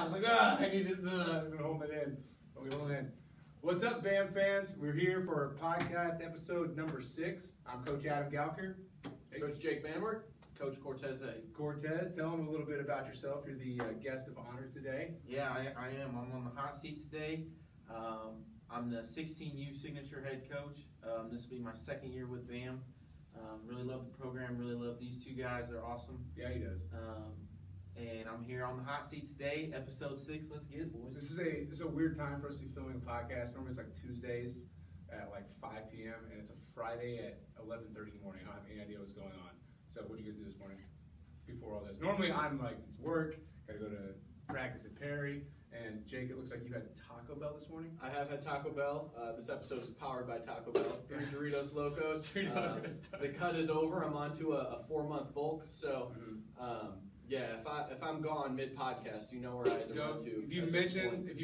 was like, I need to hold it in. But we hold it in. What's up, BAM fans? We're here for podcast episode number 6. I'm Coach Adam Galker. Hey. Coach Jake Manworth. Coach Cortez Hague. Cortez, tell them a little bit about yourself. You're the guest of honor today. Yeah, I am. I'm on the hot seat today. I'm the 16U signature head coach. This will be my second year with BAM. Really love the program. Really love these two guys. They're awesome. Yeah, he does. And I'm here on the hot seat today, episode 6. Let's get it, boys. This is a weird time for us to be filming a podcast. Normally it's like Tuesdays at like 5 p.m. and it's a Friday at 11:30 in the morning. I don't have any idea what's going on. So what'd you guys do this morning before all this? Normally I'm like, it's work, gotta go to practice at Perry. And Jake, it looks like you had Taco Bell this morning. I have had Taco Bell. This episode is powered by Taco Bell. 3 Doritos Locos. The cut is over. I'm on to a 4-month bulk. So, yeah, if I'm gone mid podcast, you know where I had to run to. If you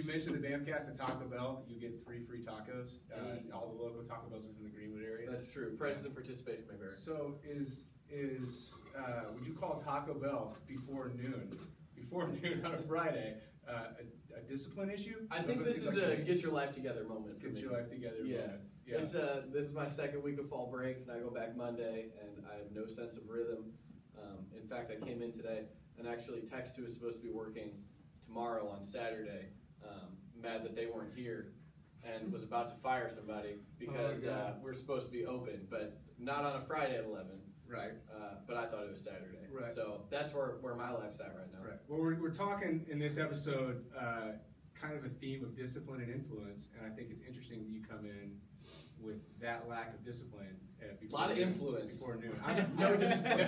mention the BAMCast and Taco Bell, you get 3 free tacos. All the local Taco Bells within the Greenwood area. That's true. Prices and participation may vary. So would you call Taco Bell before noon on a Friday a discipline issue? I think this is a get your life together moment for me. Get your life together moment. Yeah. It's this is my second week of fall break, and I go back Monday, and I have no sense of rhythm. In fact, I came in today and actually texted who was supposed to be working tomorrow on Saturday, mad that they weren't here, and was about to fire somebody because we're supposed to be open, but not on a Friday at 11. Right. But I thought it was Saturday. Right. So that's where my life's at right now. Right. Well, we're talking in this episode kind of a theme of discipline and influence, and I think it's interesting that you come in with that lack of discipline. A lot of influence. Before noon. No discipline.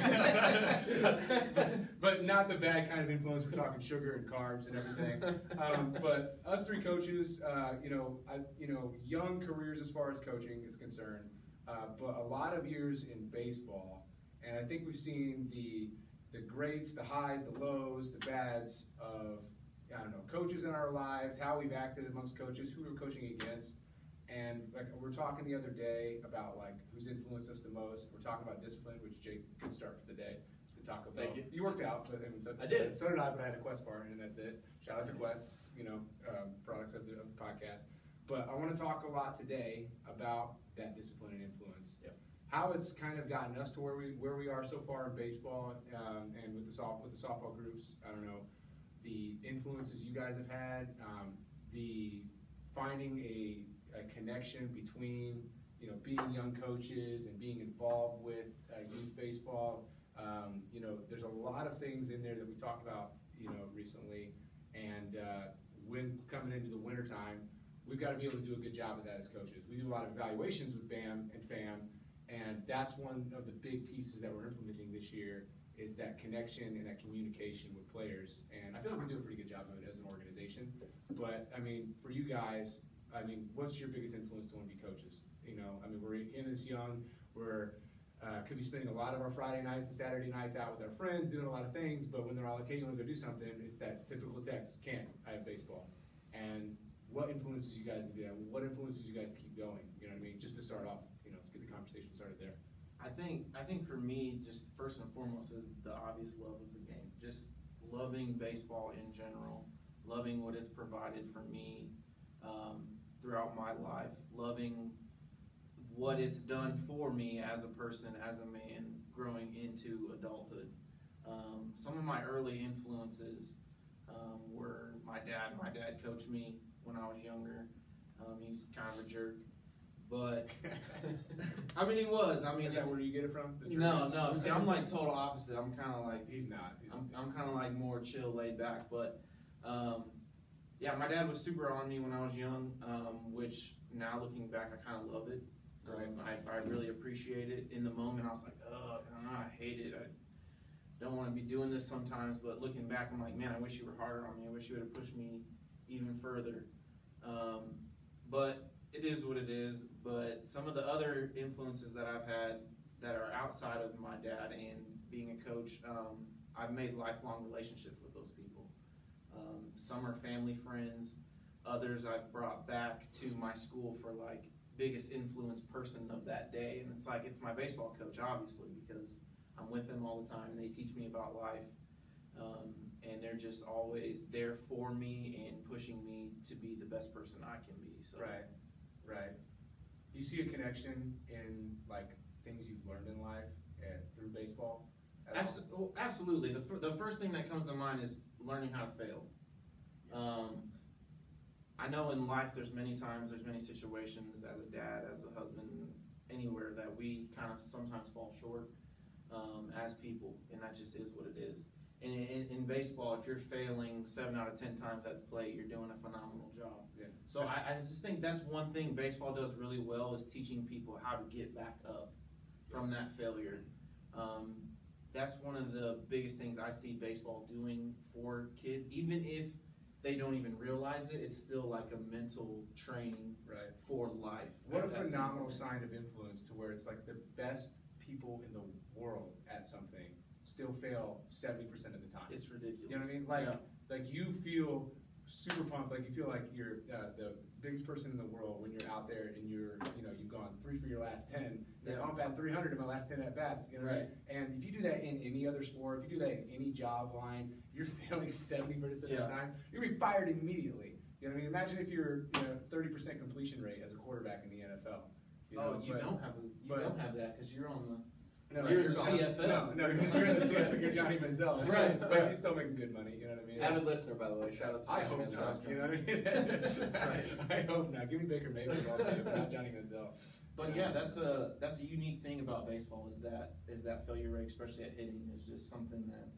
but not the bad kind of influence. We're talking sugar and carbs and everything. But us 3 coaches, young careers as far as coaching is concerned, but a lot of years in baseball. And I think we've seen the greats, the highs, the lows, the bads of, coaches in our lives, how we've acted amongst coaches, who we're coaching against. And like we're talking the other day about like who's influenced us the most. We're talking about discipline, which Jake could start for the day. The Taco Bell. Thank you. You worked out, but I did. So did I, but I had a Quest bar, and that's it. Shout out to Quest, products of the podcast. But I want to talk a lot today about that discipline and influence. Yep. How it's kind of gotten us to where we are so far in baseball, and with the softball groups. I don't know the influences you guys have had, the finding a connection between being young coaches and being involved with youth baseball. There's a lot of things in there that we talked about recently, and when coming into the wintertime, we've got to be able to do a good job of that as coaches. We do a lot of evaluations with BAM and FAM, and that's one of the big pieces that we're implementing this year is that connection and that communication with players. And I feel like we do a pretty good job of it as an organization. But for you guys, what's your biggest influence to want to be coaches? We're in this young, could be spending a lot of our Friday nights and Saturday nights out with our friends, doing a lot of things, but when they're all like, hey, you want to go do something, it's that typical text, can't, I have baseball. And what influences you guys to do that? What influences you guys to keep going? Just to start off, let's get the conversation started there. I think for me, just first and foremost is the obvious love of the game. Just loving baseball in general, loving what it's provided for me throughout my life, loving what it's done for me as a person, as a man, growing into adulthood. Some of my early influences were my dad. My dad coached me when I was younger. He's kind of a jerk. But, he was. Is that where you get it from? No. See, I'm like total opposite. I'm kind of like... He's not. I'm kind of like more chill, laid back. But, my dad was super on me when I was young, which now looking back, I kind of love it. Right? I really appreciate it. In the moment, I was like, I hate it. I don't want to be doing this sometimes. But looking back, I'm like, man, I wish you were harder on me. I wish you would have pushed me even further. But it is what it is. But some of the other influences that I've had that are outside of my dad and being a coach, I've made lifelong relationships with those people. Some are family friends. Others I've brought back to my school for like biggest influence person of that day. And it's like, it's my baseball coach, obviously, because I'm with them all the time and they teach me about life. and they're just always there for me and pushing me to be the best person I can be. So. Right. Do you see a connection in like things you've learned in life through baseball? Absolutely. The first thing that comes to mind is learning how to fail. I know in life there's many situations as a dad, as a husband, anywhere that we kind of sometimes fall short as people, and that just is what it is. And in baseball, if you're failing 7 out of 10 times at the plate, you're doing a phenomenal job. Yeah. So I just think that's one thing baseball does really well, is teaching people how to get back up from that failure. That's one of the biggest things I see baseball doing for kids. Even if they don't even realize it, it's still like a mental training for life. What a phenomenal sign of influence, to where it's like the best people in the world at something still fail 70% of the time. It's ridiculous. You know what I mean? Like you feel super pumped, like you feel like you're the biggest person in the world when you're out there and you've gone 3 for your last 10. Yeah. I'm at 300 in my last 10 at bats. You know what I mean? And if you do that in any other sport, if you do that in any job line, you're failing 70% of the time. You're gonna be fired immediately. You know what I mean? Imagine if you're 30% completion rate as a quarterback in the NFL. You don't have that because you're on the. No, you're in the CFL. No, you're in the CFL. You're Johnny Manziel. Right. But he's still making good money. You know what I mean? Avid listener, by the way. Shout out to I Johnny hope Manziel. not. You know what I mean? Right. I hope not. Give me Baker Mayfield all day, but not Johnny Manziel. But yeah, that's a unique thing about baseball is that failure rate, especially at hitting, is just something that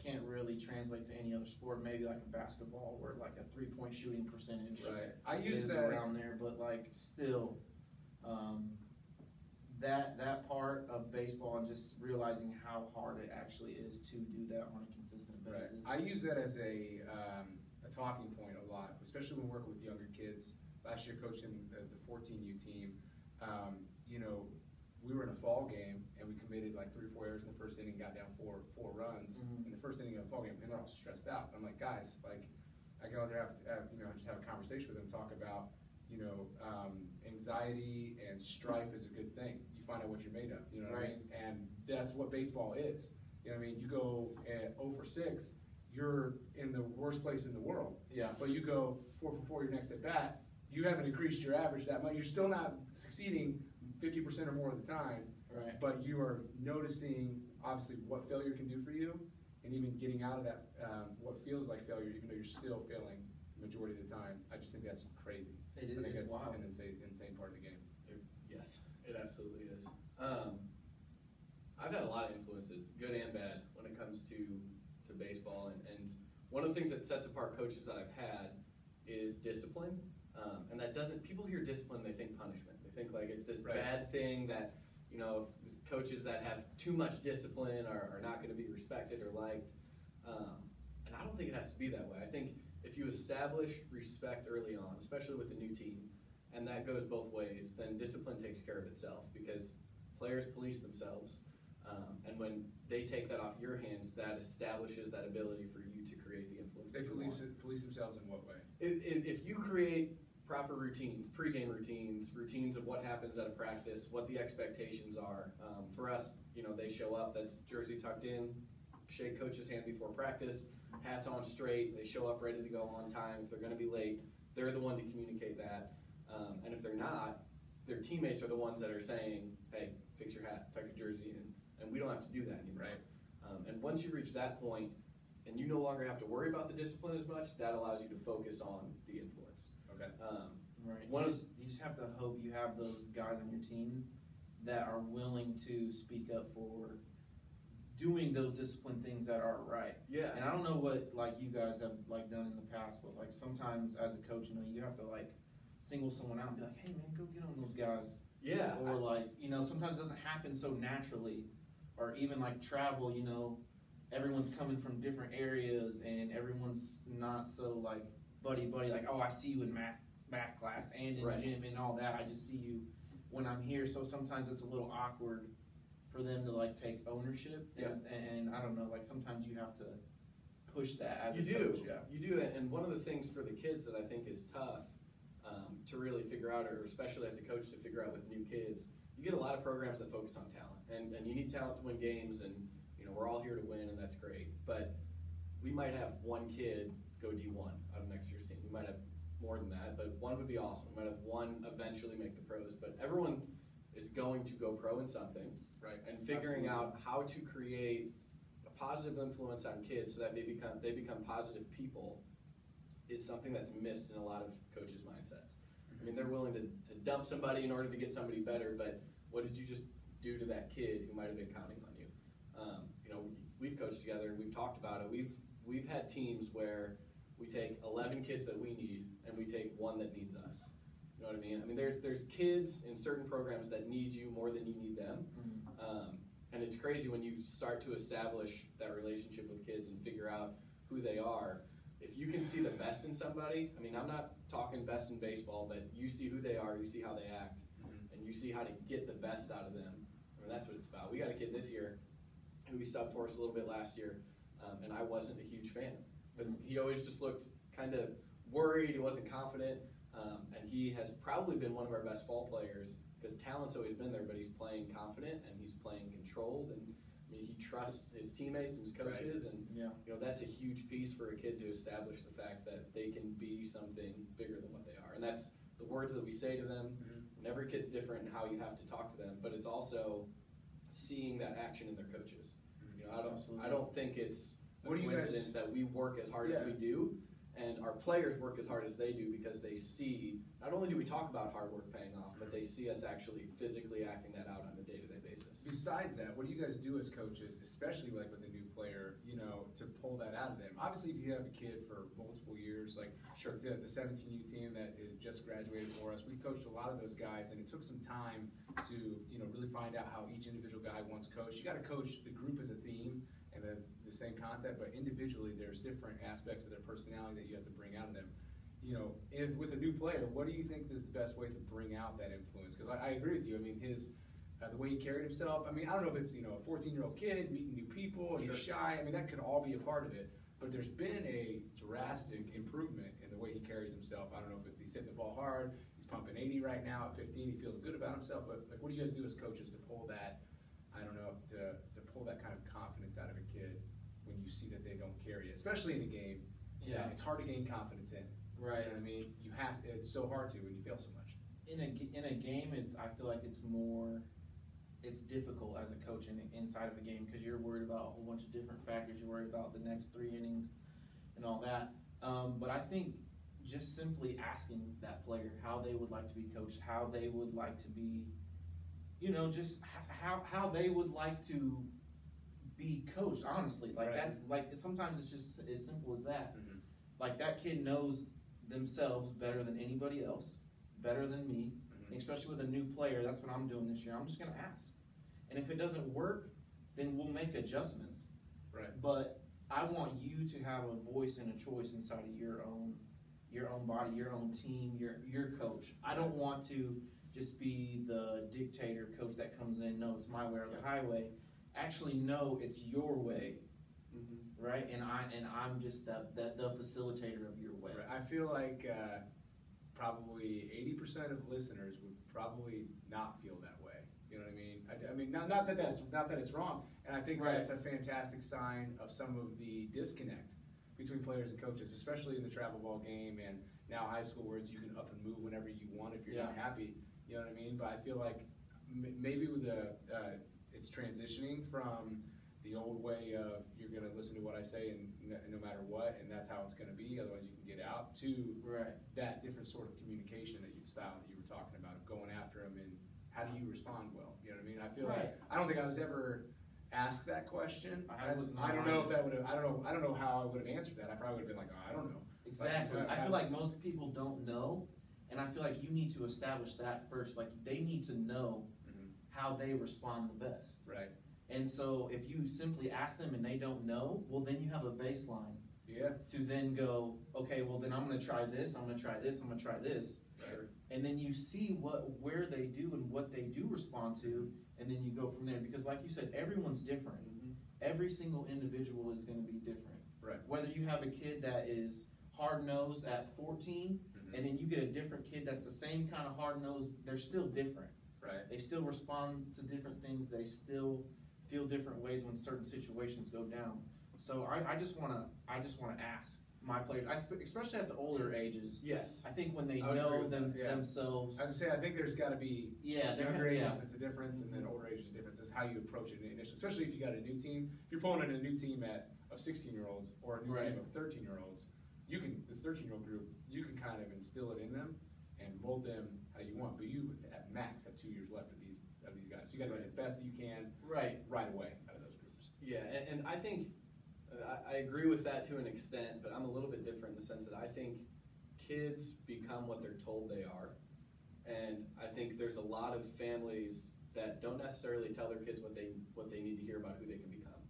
can't really translate to any other sport. Maybe like a basketball, where like a 3-point shooting percentage I use is that around there, but like still. That part of baseball, and just realizing how hard it actually is to do that on a consistent basis. I use that as a talking point a lot, especially when working with younger kids. Last year, coaching the 14U team, we were in a fall game and we committed like 3 or 4 errors in the first inning, got down four runs in the first inning of the fall game, and they're all stressed out. I'm like, guys, like, I go out there, just have a conversation with them, talk about, anxiety and strife is a good thing. You find out what you're made of, you know what I mean? And that's what baseball is. You know what I mean? You go at 0 for 6, you're in the worst place in the world. Yeah. But you go 4 for 4 your next at bat, you haven't increased your average that much. You're still not succeeding 50% or more of the time. Right. But you are noticing, obviously, what failure can do for you, and even getting out of that, what feels like failure, even though you're still failing the majority of the time. I just think that's crazy. It is. I think that's wild. an insane part of the game. Yes, it absolutely is. I've had a lot of influences, good and bad, when it comes to baseball. And one of the things that sets apart coaches that I've had is discipline. And that doesn't, people hear discipline, they think punishment. They think like it's this bad thing that, if coaches that have too much discipline are not going to be respected or liked. And I don't think it has to be that way. I think if you establish respect early on, especially with a new team, and that goes both ways, then discipline takes care of itself, because players police themselves. And when they take that off your hands, that establishes that ability for you to create the influence. They police themselves in what way? If you create proper routines, pregame routines of what happens at a practice, what the expectations are. For us, they show up, that's jersey tucked in, shake coach's hand before practice, hats on straight, they show up ready to go on time. If they're going to be late, they're the one to communicate that. And if they're not, their teammates are the ones that are saying, hey, fix your hat, tuck your jersey in. And we don't have to do that anymore. Right. And once you reach that point, and you no longer have to worry about the discipline as much, that allows you to focus on the influence. Okay. Right. You just have to hope you have those guys on your team that are willing to speak up for doing those discipline things that are right. Yeah. And I don't know what you guys have done in the past, but sometimes as a coach, you have to single someone out and be like, hey man, go get on those guys. Yeah. Or sometimes it doesn't happen so naturally, or even travel, everyone's coming from different areas and everyone's not so buddy, oh, I see you in math class and in gym and all that. I just see you when I'm here. So sometimes it's a little awkward for them to take ownership. Yeah. And I don't know, sometimes you have to push that as a coach. Yeah. You do. And one of the things for the kids that I think is tough to really figure out, or especially as a coach to figure out with new kids, you get a lot of programs that focus on talent. And you need talent to win games, and we're all here to win, and that's great. But we might have one kid go D1 out of next year's team. We might have more than that, but one would be awesome. We might have one eventually make the pros, but everyone is going to go pro in something, right? And figuring out how to create a positive influence on kids so that they become positive people is something that's missed in a lot of coaches' mindsets. I mean, they're willing to dump somebody in order to get somebody better, but what did you just do to that kid who might have been counting on you? We've coached together and we've talked about it. We've had teams where we take 11 kids that we need and we take one that needs us. You know what I mean? I mean, there's kids in certain programs that need you more than you need them. And it's crazy when you start to establish that relationship with kids and figure out who they are. If you can see the best in somebody, I mean, I'm not talking best in baseball, but you see who they are, you see how they act, and you see how to get the best out of them. I mean, that's what it's about. We got a kid this year who we subbed for us a little bit last year, and I wasn't a huge fan. But he always just looked kind of worried, he wasn't confident, and he has probably been one of our best fall players because talent's always been there, but he's playing confident and he's playing controlled, and I mean, he trusts his teammates and his coaches, and that's a huge piece for a kid to establish the fact that they can be something bigger than what they are. And that's the words that we say to them. And every kid's different in how you have to talk to them, but it's also seeing that action in their coaches. I don't think it's a coincidence that we work as hard as we do, and our players work as hard as they do because they see, not only do we talk about hard work paying off, but they see us actually physically acting that out on a day-to-day basis. Besides that, what do you guys do as coaches, especially like with a new player, to pull that out of them? Obviously, if you have a kid for multiple years, like the 17U team that is just graduated for us, we've coached a lot of those guys, and it took some time to really find out how each individual guy wants coached. You got to coach the group as a theme, and that's the same concept, but individually there's different aspects of their personality that you have to bring out of them. And with a new player, what do you think is the best way to bring out that influence? Because I agree with you. I mean, the way he carried himself. I mean, I don't know if it's a 14-year-old kid meeting new people and he's shy. I mean, that could all be a part of it. But there's been a drastic improvement in the way he carries himself. I don't know if he's hitting the ball hard. He's pumping 80 right now at 15. He feels good about himself. But what do you guys do as coaches to pull that? I don't know, to pull that kind of confidence out of a kid when you see that they don't carry it, especially in a game. Yeah, it's hard to gain confidence in. Right. You know what I mean? It's so hard to when you fail so much. In a game, I feel like it's difficult as a coach inside of a game because you're worried about a whole bunch of different factors. You're worried about the next 3 innings and all that. But I think just simply asking that player how they would like to be coached, how they would like to be, just how they would like to be coached, honestly. Like that's like sometimes it's just as simple as that. Like that kid knows themselves better than anybody else, better than me, especially with a new player. That's what I'm doing this year. I'm just going to ask. And if it doesn't work, then we'll make adjustments. Right. But I want you to have a voice and a choice inside of your own body, your own team, your coach. I don't want to just be the dictator coach that comes in, no, it's my way or the highway. Actually, no, it's your way. Right? And I'm just the facilitator of your way. Right. I feel like probably 80% of listeners would probably not feel that way. You know what I mean? I mean, not that it's wrong, and I think that's a fantastic sign of some of the disconnect between players and coaches, especially in the travel ball game and now high school, where you can up and move whenever you want if you're not happy. You know what I mean? But I feel like maybe with it's transitioning from the old way of you're going to listen to what I say and no matter what, and that's how it's going to be, otherwise you can get out, to that different sort of communication style that you were talking about, of going after them and how do you respond well. You know what I mean? I feel like I don't think I was ever asked that question. I don't know if that would have. I don't know how I would have answered that. I probably would have been like, oh, I don't know. Exactly. I feel like most people don't know, and I feel like you need to establish that first. Like they need to know how they respond the best. Right. And so if you simply ask them and they don't know, well, then you have a baseline. Yeah. To then go, okay, well then I'm going to try this. I'm going to try this. I'm going to try this. Sure. And then you see where they do and what they do respond to, and then you go from there. Because like you said, everyone's different. Every single individual is going to be different. Right. Whether you have a kid that is hard-nosed at 14, and then you get a different kid that's the same kind of hard-nosed, they're still different. Right. They still respond to different things. They still feel different ways when certain situations go down. So I just wanna ask my players, especially at the older ages. Yes. I think when they I would agree know with that, themselves. As I say, I think there's got to be Yeah, younger ages is the difference, and then older ages is the difference. Is how you approach it initially, especially if you got a new team. If you're pulling in a new team of 16-year-olds or a new team of 13-year-olds, this 13-year-old group, you can kind of instill it in them and mold them how you want. But you at max have 2 years left of these guys. So you got to do the best that you can right away out of those groups. Yeah, and I think I agree with that to an extent, but I'm a little bit different in the sense that I think kids become what they're told they are. And I think there's a lot of families that don't necessarily tell their kids what they need to hear about who they can become.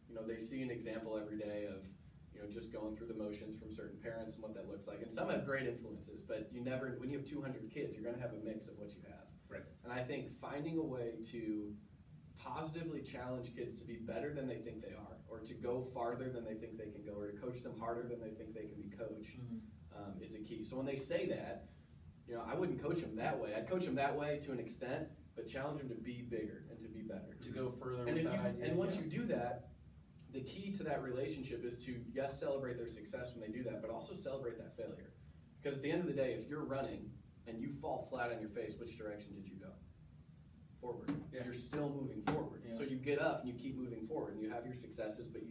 You know, they see an example every day of, you know, just going through the motions from certain parents and what that looks like. And some have great influences, but when you have 200 kids, you're going to have a mix of what you have. Right. And I think finding a way to positively challenge kids to be better than they think they are, or to go farther than they think they can go, or to coach them harder than they think they can be coached, is a key. So when they say that, you know, I wouldn't coach them that way. I'd coach them that way to an extent, but challenge them to be bigger and to be better. To go further And, with that idea. and once you do that, the key to that relationship is to, yes, celebrate their success when they do that, but also celebrate that failure. Because at the end of the day, if you're running and you fall flat on your face, which direction did you go? Forward. Yeah. You're still moving forward. Yeah. So you get up and you keep moving forward, and you have your successes, but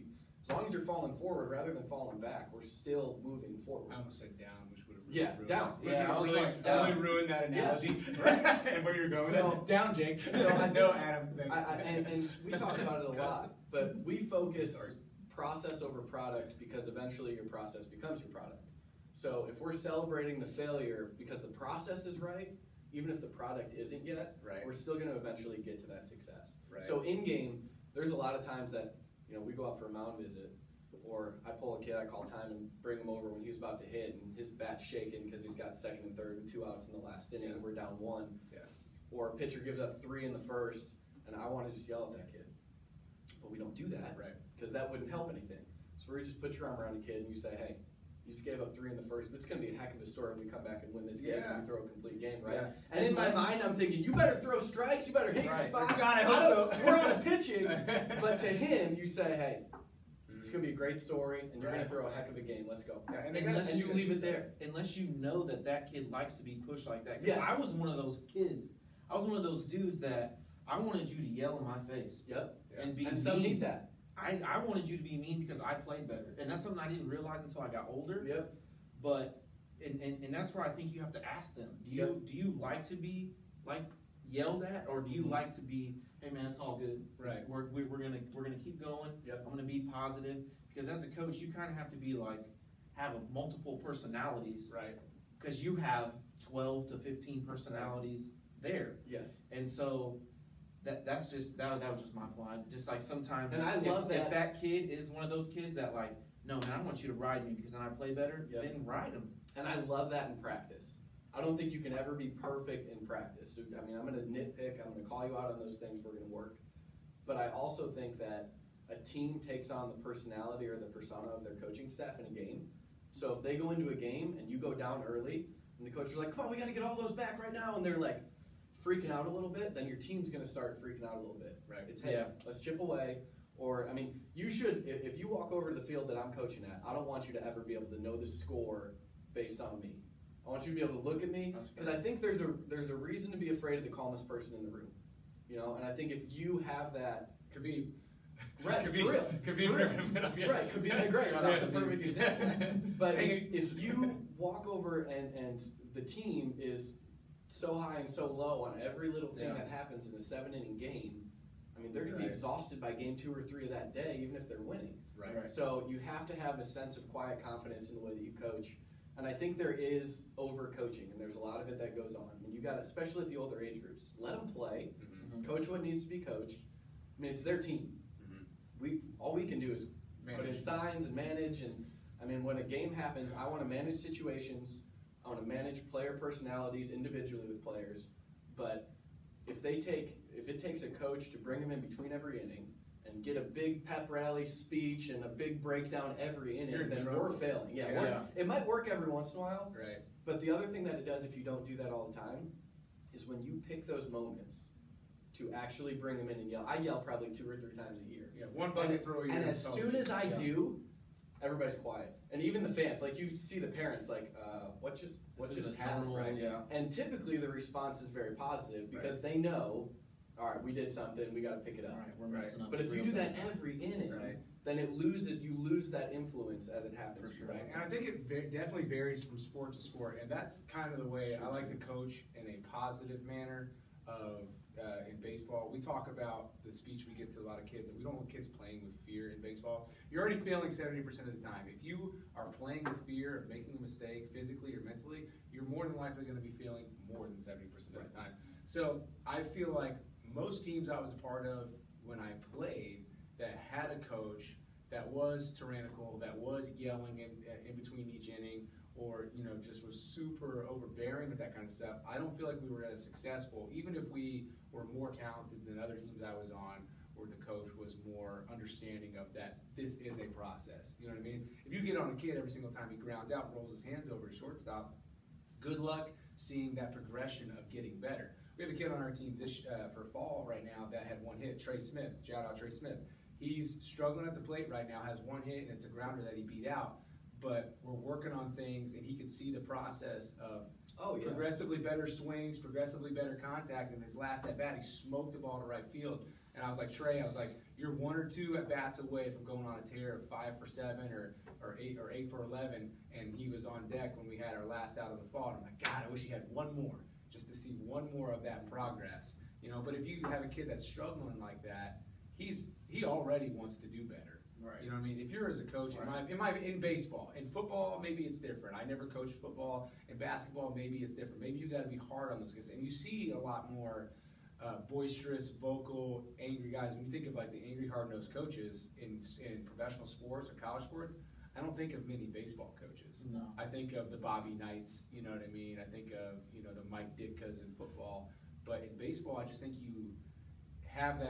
as long as you're falling forward rather than falling back, we're still moving forward. I almost said down, which would have ruined down. I was like, down. Really ruined that analogy. Yeah. And where you're going. So, down, Jake. So I know, Adam. Thanks. And we talk about it a lot, but we focus process over product because eventually your process becomes your product. So if we're celebrating the failure because the process is right, even if the product isn't yet, we're still going to eventually get to that success. Right. So in game, there's a lot of times that, you know, we go out for a mound visit, or I pull a kid, I call time and bring him over when he's about to hit, and his bat's shaking because he's got second and third and 2 outs in the last inning, and we're down 1. Yeah. Or a pitcher gives up 3 in the first, and I want to just yell at that kid. But we don't do that, because that wouldn't help anything. So we just put your arm around a kid and you say, hey, you just gave up 3 in the first, but it's going to be a heck of a story when we come back and win this game and we throw a complete game, right? Yeah. And in my mind, I'm thinking, you better throw strikes, you better hit your spots. God, I hope so. We're on pitching, but to him, you say, hey, it's going to be a great story, and you're going to throw a heck of a game. Let's go. Yeah, and you leave it there. Unless you know that kid likes to be pushed like that. Yes. I was one of those kids. I was one of those dudes that I wanted you to yell in my face. Yep. And be and some need that. I wanted you to be mean because I played better. And that's something I didn't realize until I got older. Yep. But and that's where I think you have to ask them. Do you like to be like yelled at, or do you like to be, hey man, it's all good. Right. We're gonna keep going. Yep. I'm gonna be positive, because as a coach you kind of have to be like have multiple personalities. Right. Because you have 12 to 15 personalities there. Yes. And so that's just that was just my point. Just like sometimes, and I love if that kid is one of those kids that like, no man, I want you to ride me because then I play better. Yep. Then ride him. And I love that in practice. I don't think you can ever be perfect in practice. So, I mean, I'm going to nitpick. I'm going to call you out on those things. We're going to work. But I also think that a team takes on the personality or the persona of their coaching staff in a game. So if they go into a game and you go down early and the coach is like, come on, we got to get all those back right now, and they're like freaking out a little bit, then your team's going to start freaking out a little bit. Right. It's, hey, let's chip away. Or, I mean, you should, if you walk over to the field that I'm coaching at, I don't want you to ever be able to know the score based on me. I want you to be able to look at me, because I think there's a reason to be afraid of the calmest person in the room. You know, and I think if you have that, could be right, could be for real, could be right, could be great. That's a perfect example. But if you walk over and the team is so high and so low on every little thing that happens in a 7-inning game, I mean, they're going to be exhausted by game 2 or 3 of that day, even if they're winning. Right. So you have to have a sense of quiet confidence in the way that you coach. And I think there is over-coaching, and there's a lot of it that goes on. I mean, you got, especially at the older age groups, let them play, coach what needs to be coached. I mean, it's their team. All we can do is put in signs and manage. And I mean, when a game happens, I want to manage situations. I want to manage player personalities individually with players. But if it takes a coach to bring them in between every inning and get a big pep rally speech and a big breakdown every inning, then we're failing. It might work every once in a while. Right. But the other thing that it does if you don't do that all the time is when you pick those moments to actually bring them in and yell. I yell probably 2 or 3 times a year. Yeah, one bucket throw a year. And as soon as I do, everybody's quiet. And even the fans, like you see the parents, like, what just happened, right? Yeah. And typically the response is very positive because they know, all right, we did something, we got to pick it up. All right, we're messing up. But if you do that every inning, then you lose that influence as it happens. For sure. Right? And I think it definitely varies from sport to sport, and that's kind of the way I like to coach in a positive manner. In baseball, we talk about the speech we give to a lot of kids, that we don't want kids playing with fear in baseball. You're already failing 70% of the time. If you are playing with fear of making a mistake physically or mentally, you're more than likely going to be failing more than 70% of the time. So I feel like most teams I was a part of when I played that had a coach that was tyrannical, that was yelling in between each inning, or just was super overbearing with that kind of stuff, I don't feel like we were as successful, even if we were more talented than other teams I was on, where the coach was more understanding of that this is a process. You know what I mean? If you get on a kid every single time he grounds out, rolls his hands over his shortstop, good luck seeing that progression of getting better. We have a kid on our team for fall right now that had 1 hit, Trey Smith. Shout out Trey Smith. He's struggling at the plate right now, has 1 hit, and it's a grounder that he beat out. But we're working on things, and he could see the process of progressively better swings, progressively better contact. And his last at bat, he smoked the ball to right field. And I was like, Trey, you're 1 or 2 at bats away from going on a tear of 5 for 7 or 8 for 11. And he was on deck when we had our last out of the fall. And I'm like, God, I wish he had 1 more, just to see 1 more of that progress. But if you have a kid that's struggling like that, he already wants to do better. Right. You know what I mean? If you're as a coach, in baseball, in football, maybe it's different. I never coached football. In basketball, maybe it's different. Maybe you got to be hard on those guys. And you see a lot more boisterous, vocal, angry guys. When you think of like the angry, hard-nosed coaches in professional sports or college sports, I don't think of many baseball coaches. No. I think of the Bobby Knights. You know what I mean? I think of the Mike Ditkas in football. But in baseball, I just think you have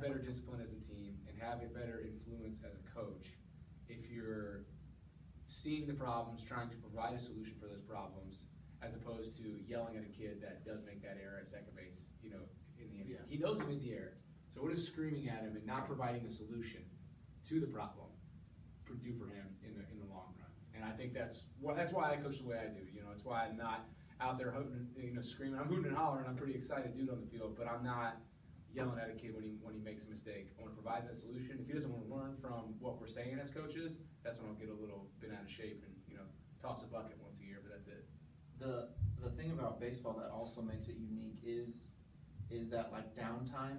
better discipline as a team and have a better influence as a coach if you're seeing the problems, trying to provide a solution for those problems, as opposed to yelling at a kid that does make that error at second base, in the end. Yeah. He knows he made the error. So what is screaming at him and not providing a solution to the problem do for him in the long run? And I think that's why I coach the way I do. It's why I'm not out there screaming. I'm hooting and hollering. I'm pretty excited dude on the field, but I'm not yelling at a kid when he makes a mistake. I want to provide that solution. If he doesn't want to learn from what we're saying as coaches, that's when I'll get a little bit out of shape and toss a bucket once a year, but that's it. The thing about baseball that also makes it unique is that like downtime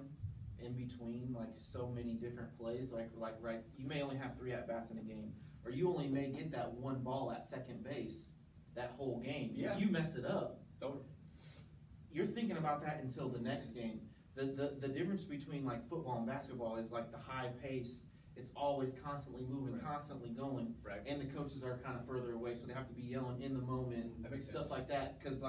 in between like so many different plays, like right, you may only have 3 at bats in a game, or you only may get that 1 ball at second base that whole game. Yeah. If you mess it up, Totally. you're thinking about that until the next game. The difference between like football and basketball is like the high pace. It's always constantly moving, constantly going, and the coaches are kind of further away, so they have to be yelling in the moment, stuff like that. Because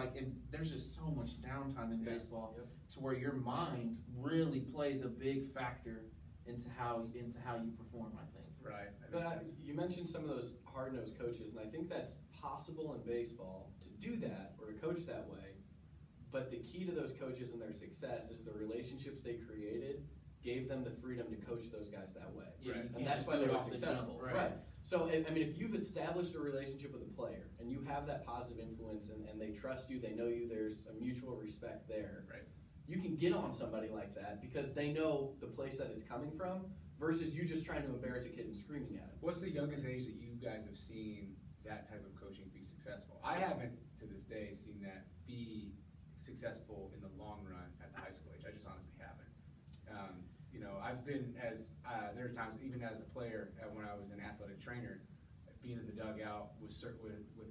there's just so much downtime in baseball, to where your mind really plays a big factor into how you perform. I think. Right. But you mentioned some of those hard-nosed coaches, and I think that's possible in baseball to do that or to coach that way. But the key to those coaches and their success is the relationships they created gave them the freedom to coach those guys that way. Yeah, and that's why they were successful. Right. So, I mean, if you've established a relationship with a player and you have that positive influence and they trust you, they know you, there's a mutual respect there. Right. You can get on somebody like that because they know the place that it's coming from versus you just trying to embarrass a kid and screaming at him. What's the youngest age that you guys have seen that type of coaching be successful? I haven't, to this day, seen that be successful in the long run at the high school age. I just honestly haven't. I've been there are times even as a player when I was an athletic trainer, being in the dugout with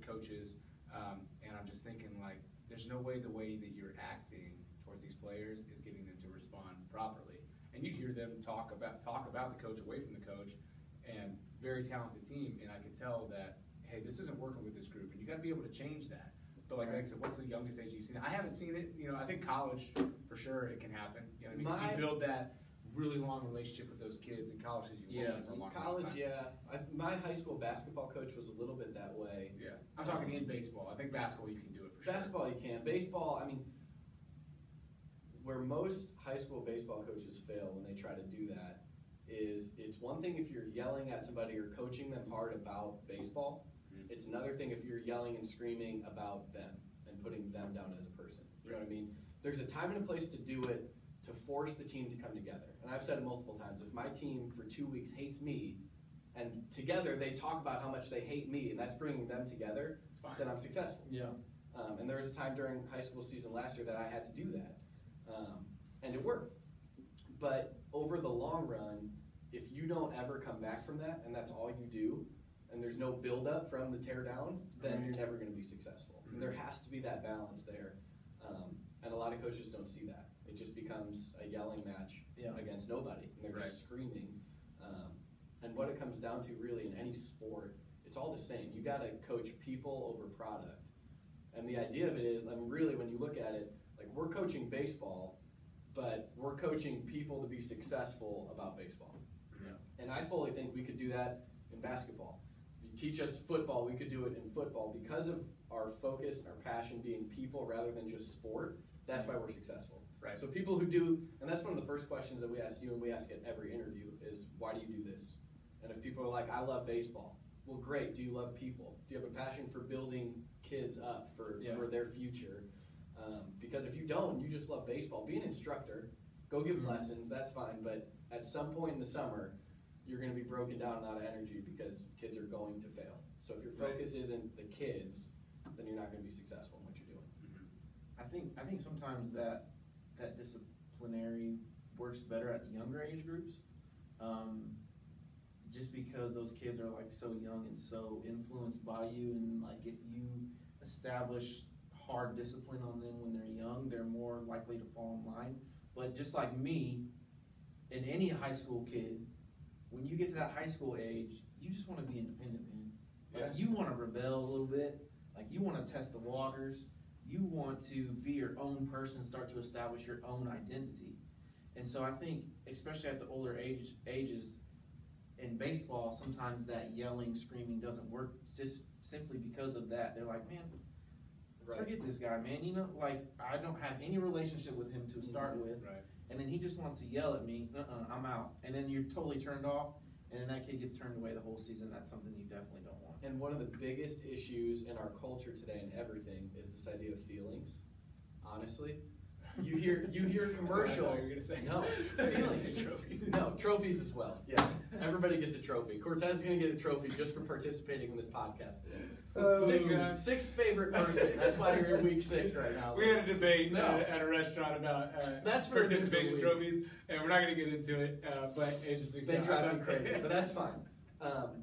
coaches, and I'm just thinking like, there's no way the way that you're acting towards these players is getting them to respond properly. And you hear them talk about the coach away from the coach, and very talented team, and I could tell that, hey, this isn't working with this group, and you got to be able to change that. But like I said, what's the youngest age you've seen? I haven't seen it. I think college for sure it can happen. You know what I mean? Because you build that really long relationship with those kids in college as you for a long college, time. My high school basketball coach was a little bit that way. Yeah, I'm talking in baseball. I think basketball you can do it for sure. Basketball you can. Baseball, I mean, where most high school baseball coaches fail when they try to do that is it's one thing if you're yelling at somebody or coaching them hard about baseball. It's another thing if you're yelling and screaming about them and putting them down as a person. You know what I mean? There's a time and a place to do it to force the team to come together. And I've said it multiple times. If my team for 2 weeks hates me, and together they talk about how much they hate me, and that's bringing them together, then I'm successful. Yeah. And there was a time during high school season last year that I had to do that. And it worked. But over the long run, if you don't ever come back from that, and that's all you do, and there's no build-up from the tear down, then you're never going to be successful. And there has to be that balance there. And a lot of coaches don't see that. It just becomes a yelling match against nobody. And they're just screaming. And what it comes down to really in any sport, it's all the same. You got to coach people over product. And the idea of it is, I mean, really when you look at it, like we're coaching baseball, but we're coaching people to be successful about baseball. Yeah. And I fully think we could do that in basketball. If you teach us football, we could do it in football. Because of our focus and our passion being people rather than just sport, that's why we're successful. Right. So people who do, and that's one of the first questions that we ask you and we ask at every interview is, why do you do this? And if people are like, I love baseball. Well, great. Do you love people? Do you have a passion for building kids up for their future? Because if you don't, you just love baseball, be an instructor, go give lessons, that's fine. But at some point in the summer, you're going to be broken down and out of energy because kids are going to fail. So if your focus isn't the kids, then you're not going to be successful in what you're doing. I think sometimes that disciplinary works better at the younger age groups, just because those kids are like so young and so influenced by you, and like if you establish hard discipline on them when they're young, they're more likely to fall in line. But just like me, and any high school kid, when you get to that high school age, you just want to be independent, man. Like you want to rebel a little bit, like you want to test the waters, you want to be your own person, start to establish your own identity. And so I think, especially at the older ages in baseball, sometimes that yelling, screaming doesn't work just simply because of that. They're like, man, forget this guy, man. You know, like I don't have any relationship with him to start with. Right. And then he just wants to yell at me, I'm out. And then you're totally turned off, and then that kid gets turned away the whole season. That's something you definitely don't want. And one of the biggest issues in our culture today and everything is this idea of feelings. Honestly, you hear commercials. No, feelings. Trophies. No, trophies as well. Yeah, everybody gets a trophy. Cortez is going to get a trophy just for participating in this podcast today. Sixth favorite person. That's why you're in week 6 right now. We had a debate at a restaurant about participation trophies, and we're not going to get into it. But it just makes they drive me crazy, but that's fine.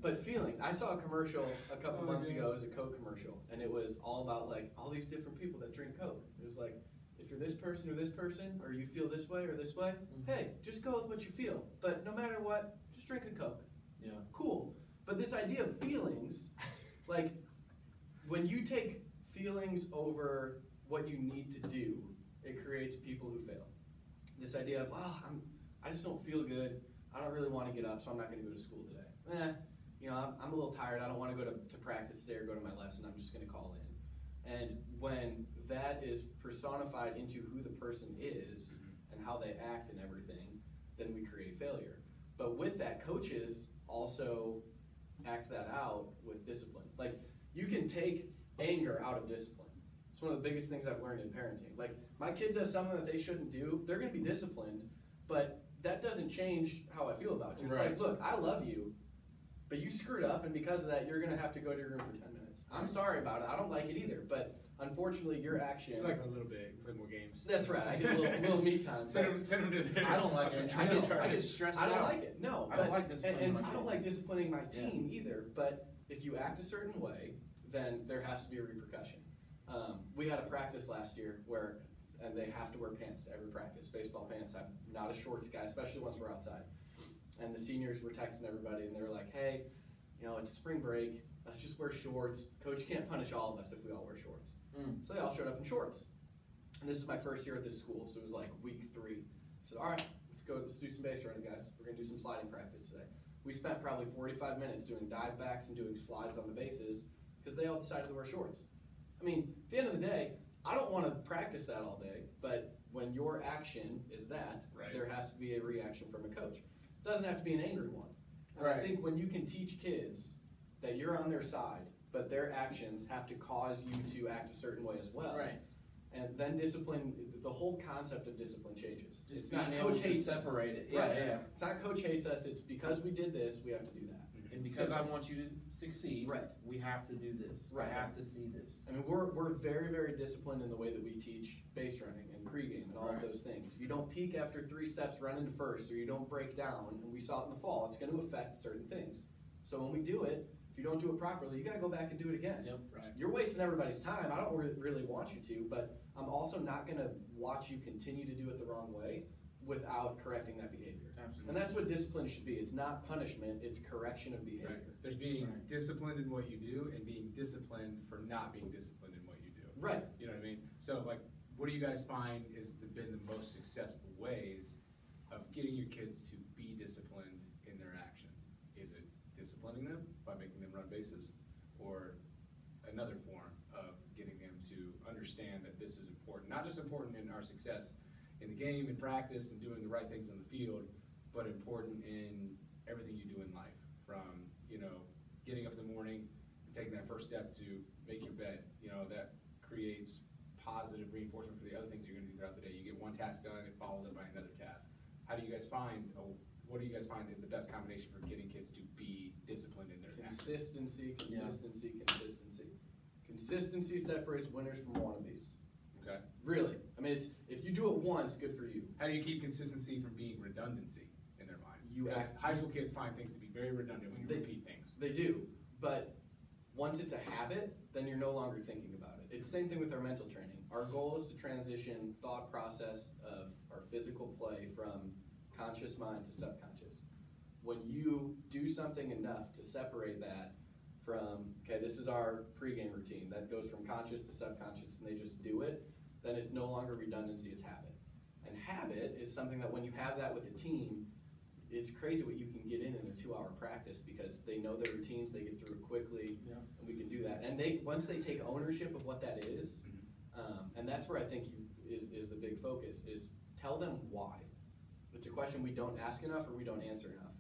But feelings. I saw a commercial a couple months ago. It was a Coke commercial, and it was all about like all these different people that drink Coke. It was like, if you're this person or this person, or you feel this way or this way, hey, just go with what you feel. But no matter what, just drink a Coke. Yeah. Cool. But this idea of feelings, like when you take feelings over what you need to do, it creates people who fail. This idea of, I just don't feel good. I don't really want to get up, so I'm not going to go to school today. I'm a little tired. I don't want to go to practice today or go to my lesson. I'm just going to call in. And when that is personified into who the person is and how they act and everything, then we create failure. But with that, coaches also act that out with discipline. Like, you can take anger out of discipline. It's one of the biggest things I've learned in parenting. Like, my kid does something that they shouldn't do, they're going to be disciplined, but that doesn't change how I feel about you. It's like, look, I love you, but you screwed up, and because of that, you're going to have to go to your room for 10 minutes. I'm sorry about it. I don't like it either, but unfortunately, your action... You like a little bit, play more games. That's right. I get a little me time. Send them to the... I don't like it. I get stressed out. I don't like it. No. I don't like disciplining my kids. I don't like disciplining my team either, but if you act a certain way, then there has to be a repercussion. We had a practice last year where... and they have to wear pants to every practice, baseball pants. I'm not a shorts guy, especially once we're outside. And the seniors were texting everybody, and they were like, hey, it's spring break. Let's just wear shorts. Coach can't punish all of us if we all wear shorts. So they all showed up in shorts. And this is my first year at this school, so it was like week 3. I said, all right, let's do some base running, guys. We're going to do some sliding practice today. We spent probably 45 minutes doing dive backs and doing slides on the bases because they all decided to wear shorts. I mean, at the end of the day, I don't want to practice that all day, but when your action is that, Right. there has to be a reaction from a coach. It doesn't have to be an angry one. And I Right. think when you can teach kids that you're on their side, but their actions have to cause you to act a certain way as well. Right. And then discipline, the whole concept of discipline changes. Just It's being not able coach to hates us. separate it. Yeah, Right. yeah. It's not coach hates us, it's because we did this, we have to do that. And because I want you to succeed, Right. we have to do this. Right. I have to see this. I mean, we're very, very disciplined in the way that we teach base running and pregame and all Right. of those things. If you don't peak after 3 steps, run into first, or you don't break down, and we saw it in the fall, it's going to affect certain things. So when we do it, if you don't do it properly, you got to go back and do it again. Yep. Right. You're wasting everybody's time. I don't really want you to, but I'm also not going to watch you continue to do it the wrong way without correcting that behavior. Absolutely. And that's what discipline should be. It's not punishment, it's correction of behavior. Right. There's being Right. disciplined in what you do and being disciplined for not being disciplined in what you do. Right. You know what I mean? So, like, what do you guys find is been the most successful ways of getting your kids to be disciplined in their actions? Is it disciplining them by making them run bases, or another form of getting them to understand that this is important? Not just important in our success in the game, in practice, and doing the right things on the field, but important in everything you do in life. From, you know, getting up in the morning and taking that first step to make your bed, you know, that creates positive reinforcement for the other things you're going to do throughout the day. You get one task done, it follows up by another task. How do you guys find, what do you guys find is the best combination for getting kids to be disciplined in their actions? Consistency. Consistency separates winners from wannabes. Okay. Really. I mean, it's if you do it once, good for you. How do you keep consistency from being redundancy in their minds? You Because act- high school kids find things to be very redundant when you They- repeat things. They do. But once it's a habit, then you're no longer thinking about it. It's the same thing with our mental training. Our goal is to transition thought process of our physical play from conscious mind to subconscious. When you do something enough to separate that from, okay, this is our pregame routine, that goes from conscious to subconscious, and they just do it, then it's no longer redundancy, it's habit. And habit is something that when you have that with a team, it's crazy what you can get in a 2-hour practice because they know their routines, they get through it quickly, Yeah. and we can do that. And once they take ownership of what that is, and that's where I think is the big focus, is tell them why. It's a question we don't ask enough or we don't answer enough.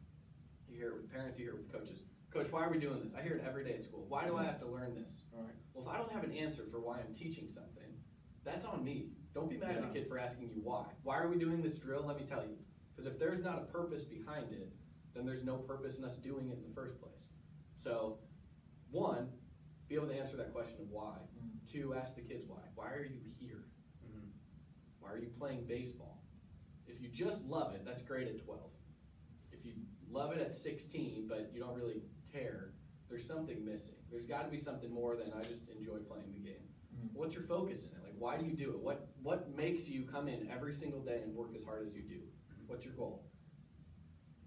You hear it with parents, you hear it with coaches. Coach, why are we doing this? I hear it every day at school. Why do I have to learn this? All right. Well, if I don't have an answer for why I'm teaching something, that's on me. Don't be mad at the kid for asking you why. Why are we doing this drill? Let me tell you. Because if there's not a purpose behind it, then there's no purpose in us doing it in the first place. So, 1, be able to answer that question of why. 2, ask the kids why. Why are you here? Why are you playing baseball? If you just love it, that's great at 12. If you love it at 16, but you don't really care, there's something missing. There's got to be something more than I just enjoy playing the game. What's your focus in it? Like, why do you do it? What makes you come in every single day and work as hard as you do? What's your goal?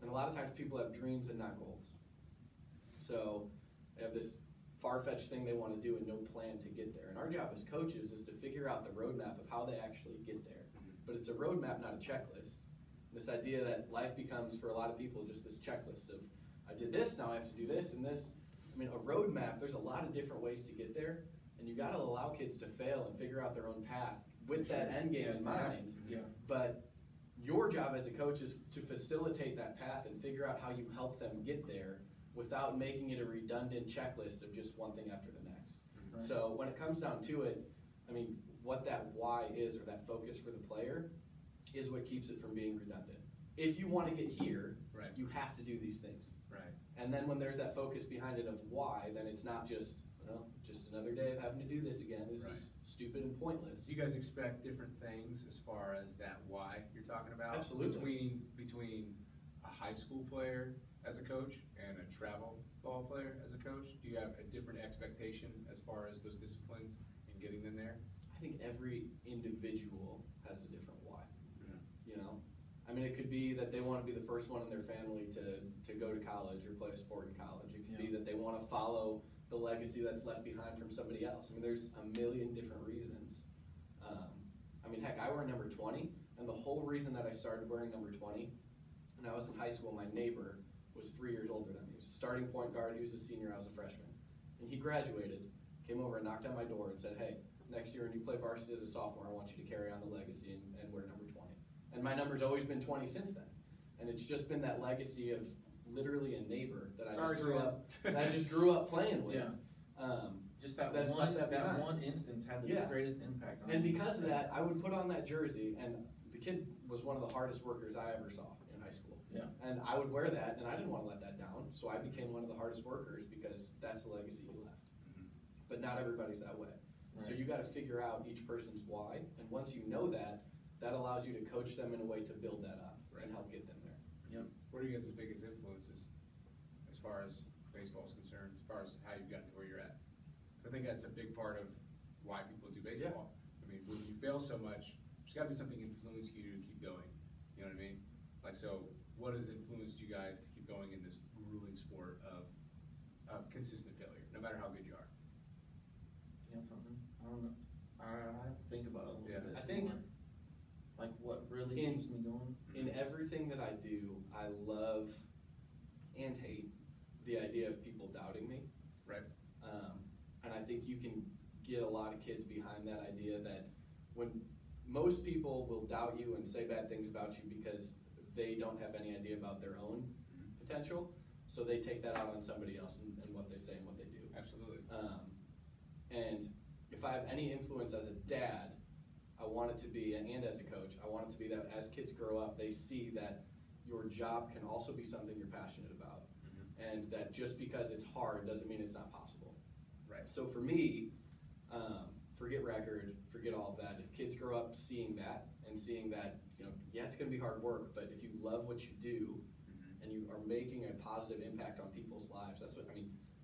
And a lot of times people have dreams and not goals. So they have this far-fetched thing they want to do and no plan to get there. And our job as coaches is to figure out the roadmap of how they actually get there. But it's a roadmap, not a checklist. This idea that life becomes, for a lot of people, just this checklist of, I did this, now I have to do this and this. I mean, a roadmap, there's a lot of different ways to get there, and you got to allow kids to fail and figure out their own path with that end game in mind. Yeah. But your job as a coach is to facilitate that path and figure out how you help them get there without making it a redundant checklist of just one thing after the next. Right. So when it comes down to it, I mean, what that why is, or that focus for the player, is what keeps it from being redundant. If you want to get here, Right. you have to do these things. Right. And then when there's that focus behind it of why, then it's not just, well, just another day of having to do this again. This is stupid and pointless. Do you guys expect different things as far as that why you're talking about? Absolutely. Between a high school player as a coach and a travel ball player as a coach? Do you have a different expectation as far as those disciplines and getting them there? I think every individual has a different why. Yeah. You know? I mean, it could be that they want to be the first one in their family to go to college or play a sport in college. It could be that they want to follow the legacy that's left behind from somebody else. I mean, there's a million different reasons. I mean, heck, I wear number 20, and the whole reason that I started wearing number 20, when I was in high school, my neighbor was 3 years older than me. He was a starting point guard. He was a senior. I was a freshman. And he graduated, came over and knocked on my door and said, hey, next year when you play varsity as a sophomore, I want you to carry on the legacy and wear number 20. And my number's always been 20 since then. And it's just been that legacy of literally a neighbor that I just grew up playing with. Yeah. Just that one instance had the greatest impact on me. And because of that, I would put on that jersey, and the kid was one of the hardest workers I ever saw in high school. Yeah. And I would wear that, and I didn't want to let that down, so I became one of the hardest workers because that's the legacy he left. Mm-hmm. But not everybody's that way. Right. So you got to figure out each person's why, and once you know that, that allows you to coach them in a way to build that up and help get them there. Yep. What are you guys' biggest influences as far as baseball is concerned, as far as how you've gotten to where you're at? Because I think that's a big part of why people do baseball. Yeah. I mean, when you fail so much, there's got to be something influencing you to keep going. You know what I mean? Like, so what has influenced you guys to keep going in this grueling sport of consistent failure, no matter how good you are? You know something? I don't know. I have to think about it a little bit. I think more. Like what really keeps me going? In everything that I do, I love and hate the idea of people doubting me. Right. And I think you can get a lot of kids behind that idea that when most people will doubt you and say bad things about you because they don't have any idea about their own potential, so they take that out on somebody else and what they say and what they do. Absolutely. And if I have any influence as a dad, I want it to be, and as a coach, I want it to be that as kids grow up, they see that your job can also be something you're passionate about, and that just because it's hard doesn't mean it's not possible. Right. So for me, forget record, forget all of that. If kids grow up seeing that and seeing that, yeah, it's going to be hard work, but if you love what you do and you are making a positive impact on people's lives, that's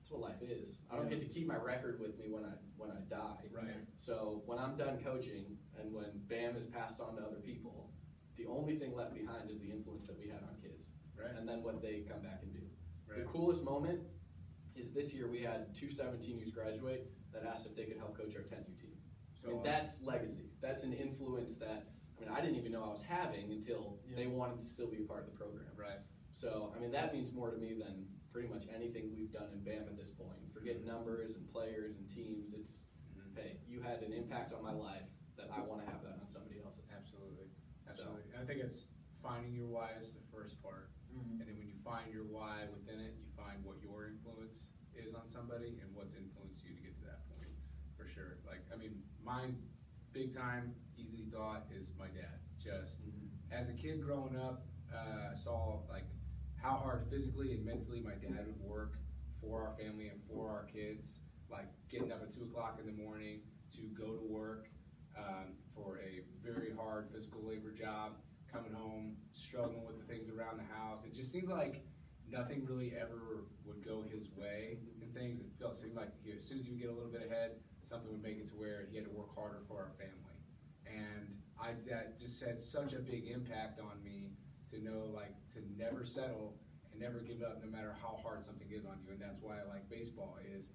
what life is. I don't get to keep my record with me when I die. Right. So when I'm done coaching and when BAM is passed on to other people, the only thing left behind is the influence that we had on kids. Right. And then what they come back and do. Right. The coolest moment is this year we had 2 17-Us graduate that asked if they could help coach our 10U team. So I mean, that's legacy. That's an influence that, I didn't even know I was having until they wanted to still be a part of the program. Right. So, that means more to me than pretty much anything we've done in BAM at this point. Forget numbers and players and teams. It's, hey, you had an impact on my life that I want to have that on somebody else's. Absolutely. And I think it's finding your why is the first part. And then when you find your why within it, you find what your influence is on somebody and what's influenced you to get to that point, for sure. Mine, big time, easy thought is my dad. Just as a kid growing up, I saw how hard physically and mentally my dad would work for our family and for our kids, getting up at 2 o'clock in the morning to go to work for a very hard physical labor job, coming home, struggling with the things around the house. It just seemed like nothing really ever would go his way in things. It seemed like as soon as he would get a little bit ahead, something would make it to where he had to work harder for our family. And that just had such a big impact on me to know, to never settle and never give up no matter how hard something is on you. And that's why I like baseball is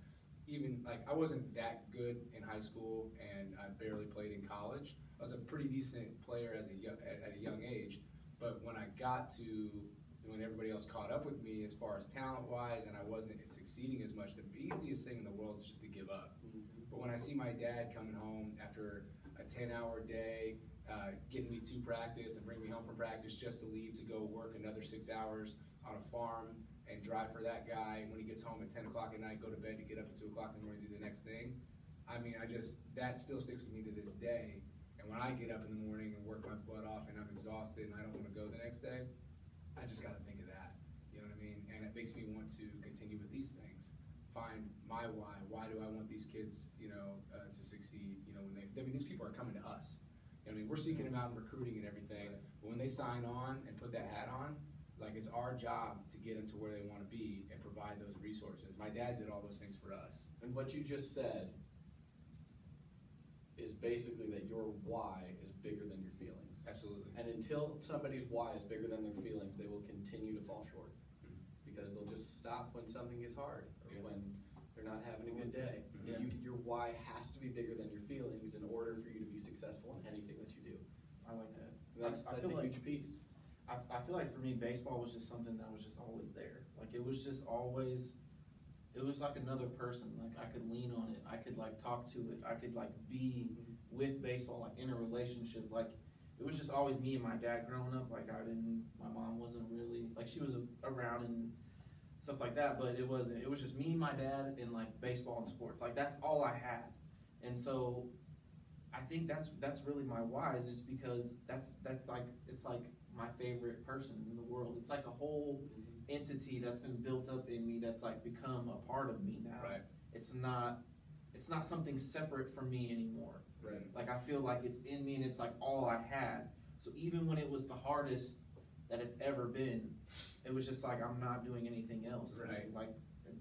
even, I wasn't that good in high school and I barely played in college. I was a pretty decent player at a young age, but when I got to, when everybody else caught up with me as far as talent-wise and I wasn't succeeding as much, the easiest thing in the world is just to give up. But when I see my dad coming home after a 10-hour day, getting me to practice and bring me home from practice just to leave to go work another 6 hours on a farm and drive for that guy, and when he gets home at 10 o'clock at night, go to bed to get up at 2 o'clock in the morning to do the next thing, that still sticks with me to this day. And when I get up in the morning and work my butt off and I'm exhausted and I don't want to go the next day, I just got to think of that, you know what I mean? And it makes me want to continue with these things. Find my why. Why do I want these kids, to succeed? When these people are coming to us. We're seeking them out in recruiting and everything, but when they sign on and put that hat on, it's our job to get them to where they want to be and provide those resources. My dad did all those things for us. And what you just said is basically that your why is bigger than your feelings. Absolutely. And until somebody's why is bigger than their feelings, they will continue to fall short. Because they'll just stop when something gets hard or when they're not having a good day. Your why has to be bigger than your feelings in order for you to be successful in anything that you do. I like that. And that's a huge piece. I feel like for me, baseball was just something that was just always there. It was just always, it was like another person. Like I could lean on it. I could like talk to it. I could like be with baseball, like in a relationship. Like it was just always me and my dad growing up. Like my mom wasn't really, like she was around and stuff like that, but it wasn't. It was just me, my dad, and like baseball and sports. Like that's all I had. And so I think that's really my why, is just because that's like, it's like my favorite person in the world. It's like a whole entity that's been built up in me that's like become a part of me now. Right. It's not something separate from me anymore. Right. Like I feel like it's in me and it's like all I had. So even when it was the hardest that it's ever been, it was just like I'm not doing anything else. Right. Like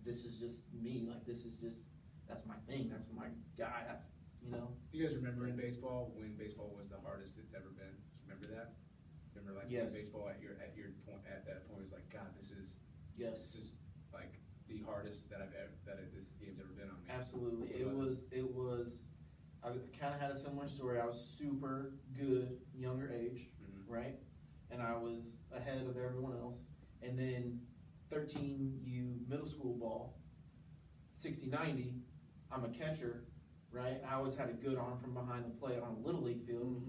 this is just me. Like this is just, that's my thing. That's my guy. That's, you know. Do you guys remember in baseball when baseball was the hardest it's ever been? Remember that? Remember like Yes. when baseball at your point at that point was like, God, this is like the hardest that this game's ever been on me. Absolutely. It was I kind of had a similar story. I was super good younger age, right? And I was ahead of everyone else. And then 13U middle school ball, 60-90, I'm a catcher, right? I always had a good arm from behind the plate on a Little League field.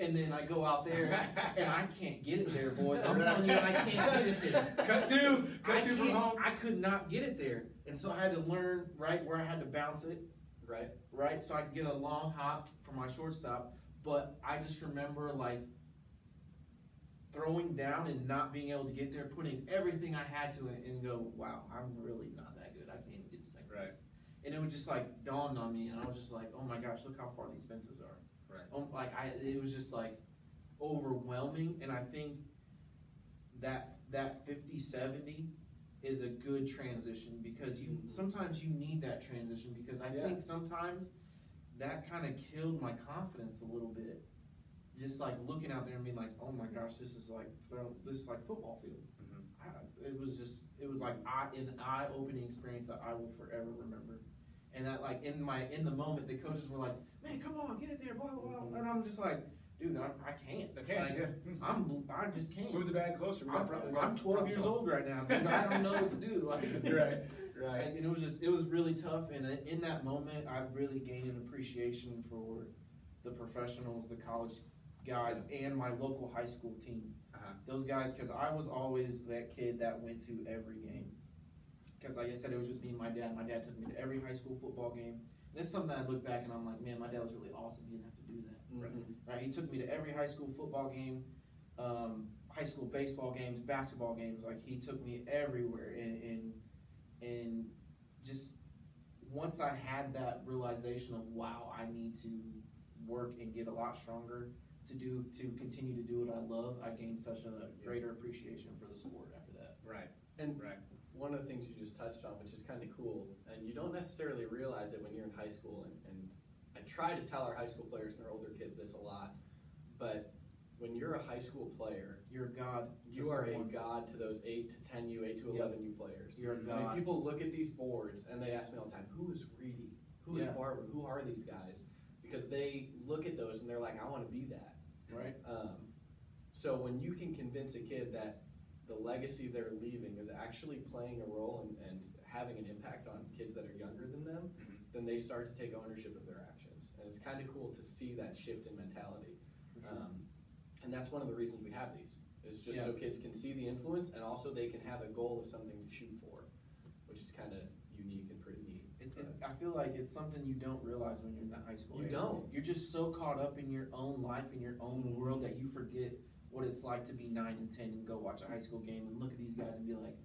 And then I go out there and I can't get it there, boys. I'm telling you, I can't get it there. Cut two from home. I could not get it there. And so I had to learn, right, where I had to bounce it. Right, so I could get a long hop for my shortstop. But I just remember, like, throwing down and not being able to get there, putting everything I had to it and go, wow, I'm really not that good. I can't even get to second base. And it would just, like, dawn on me, and I was just like, oh my gosh, look how far these fences are. It was just like overwhelming, and I think that 50-70 is a good transition, because sometimes you need that transition, because I think sometimes that kind of killed my confidence a little bit. Just like looking out there and being like, oh my gosh, this is like football field. It was like an eye-opening experience that I will forever remember. And that, like, in the moment, the coaches were like, man, come on, get it there, blah, blah, blah. And I'm just like, dude, I can't. I just can't. Move the bag closer. I'm 12 years old right now. Dude, I don't know what to do. Like, right. And it was really tough. And in that moment, I really gained an appreciation for the professionals, the college guys, and my local high school team. Those guys, because I was always that kid that went to every game. Because like I said, it was just me and my dad. My dad took me to every high school football game. And this is something I look back and I'm like, man, my dad was really awesome. He didn't have to do that. Right? He took me to every high school football game, high school baseball games, basketball games. Like, he took me everywhere. And just once I had that realization of, wow, I need to work and get a lot stronger to continue to do what I love, I gained such a greater appreciation for the sport after that. One of the things you just touched on, which is kind of cool, and you don't necessarily realize it when you're in high school, and I try to tell our high school players and our older kids this a lot, but when you're a high school player, you're a god. You are a god to those 8 to 10U, 8 to 11U players. You're a god. I mean, people look at these boards and they ask me all the time, who is Reedy? Who is Barber? Who are these guys? Because they look at those and they're like, I want to be that. Right. So when you can convince a kid that the legacy they're leaving is actually playing a role and having an impact on kids that are younger than them, then they start to take ownership of their actions. And it's kind of cool to see that shift in mentality. And that's one of the reasons we have these, is just so kids can see the influence, and also they can have a goal of something to shoot for, which is kind of unique and pretty neat. I feel like it's something you don't realize when you're in that high school age. Don't. You're just so caught up in your own life, in your own world, that you forget what it's like to be 9 and 10 and go watch a high school game and look at these guys and be like,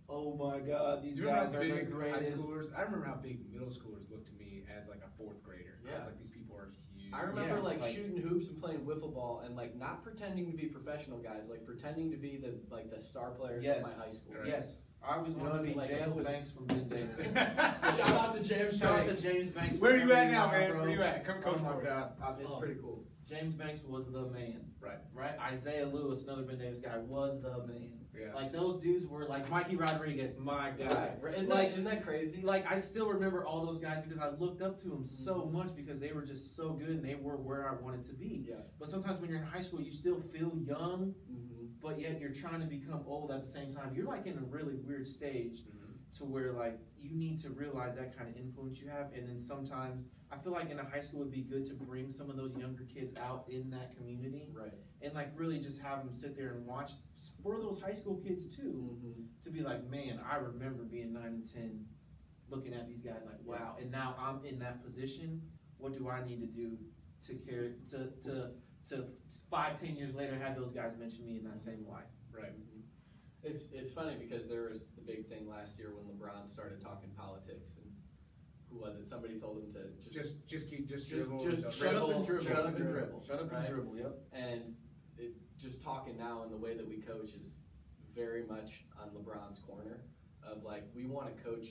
oh my God, these guys are the greatest. High schoolers, I remember how big middle schoolers looked to me as like a 4th grader. I was like, these people are huge. I remember like shooting hoops and playing wiffle ball and like not pretending to be professional guys, like pretending to be the star players of my high school. Yes. I was going to be like James Banks from Ben Davis. Shout out to James Banks. Where are you at now, man? Where are you at? Come coach for us. It's pretty cool. James Banks was the man. Right. Isaiah Lewis, another Ben Davis guy, was the man. Yeah. Like, those dudes were like Mikey Rodriguez, my guy. Isn't that crazy? Like, I still remember all those guys because I looked up to them so much because they were just so good and they were where I wanted to be. Yeah. But sometimes when you're in high school, you still feel young, but yet you're trying to become old at the same time. You're like in a really weird stage. to where like you need to realize that kind of influence you have, and then sometimes I feel like in a high school it'd be good to bring some of those younger kids out in that community, Right. and like really just have them sit there and watch for those high school kids too, to be like, man, I remember being 9 and 10, looking at these guys like, wow, and now I'm in that position. What do I need to do to carry to 5-10 years later have those guys mention me in that same light? Right. It's funny because there was the big thing last year when LeBron started talking politics, and who was it? Somebody told him to Just dribble, Shut up and dribble. Shut up and dribble. Shut up and dribble. Yep. And just talking now and the way that we coach is very much on LeBron's corner of like, we want to coach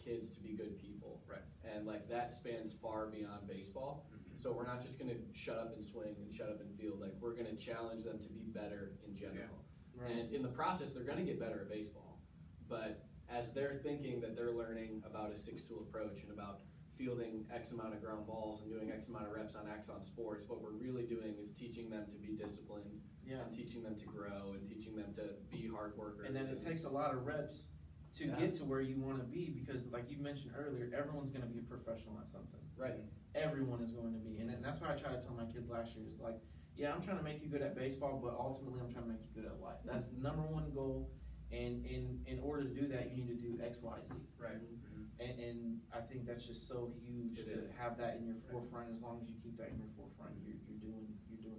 kids to be good people. Right. And like that spans far beyond baseball. So we're not just going to shut up and swing and shut up and field. Like, we're going to challenge them to be better in general. Right. And in the process, they're going to get better at baseball. But as they're thinking that they're learning about a 6-tool approach and about fielding X amount of ground balls and doing X amount of reps on X on sports, what we're really doing is teaching them to be disciplined, and teaching them to grow, and teaching them to be hard workers. And then it takes a lot of reps to get to where you want to be, because like you mentioned earlier, everyone's going to be a professional at something. Right. Everyone is going to be, and that's what I tried to tell my kids last year. Is like, yeah, I'm trying to make you good at baseball, but ultimately I'm trying to make you good at life. That's the number one goal, and in order to do that, you need to do X, Y, Z. Right. And I think that's just so huge to have that in your forefront. As long as you keep that in your forefront, you're doing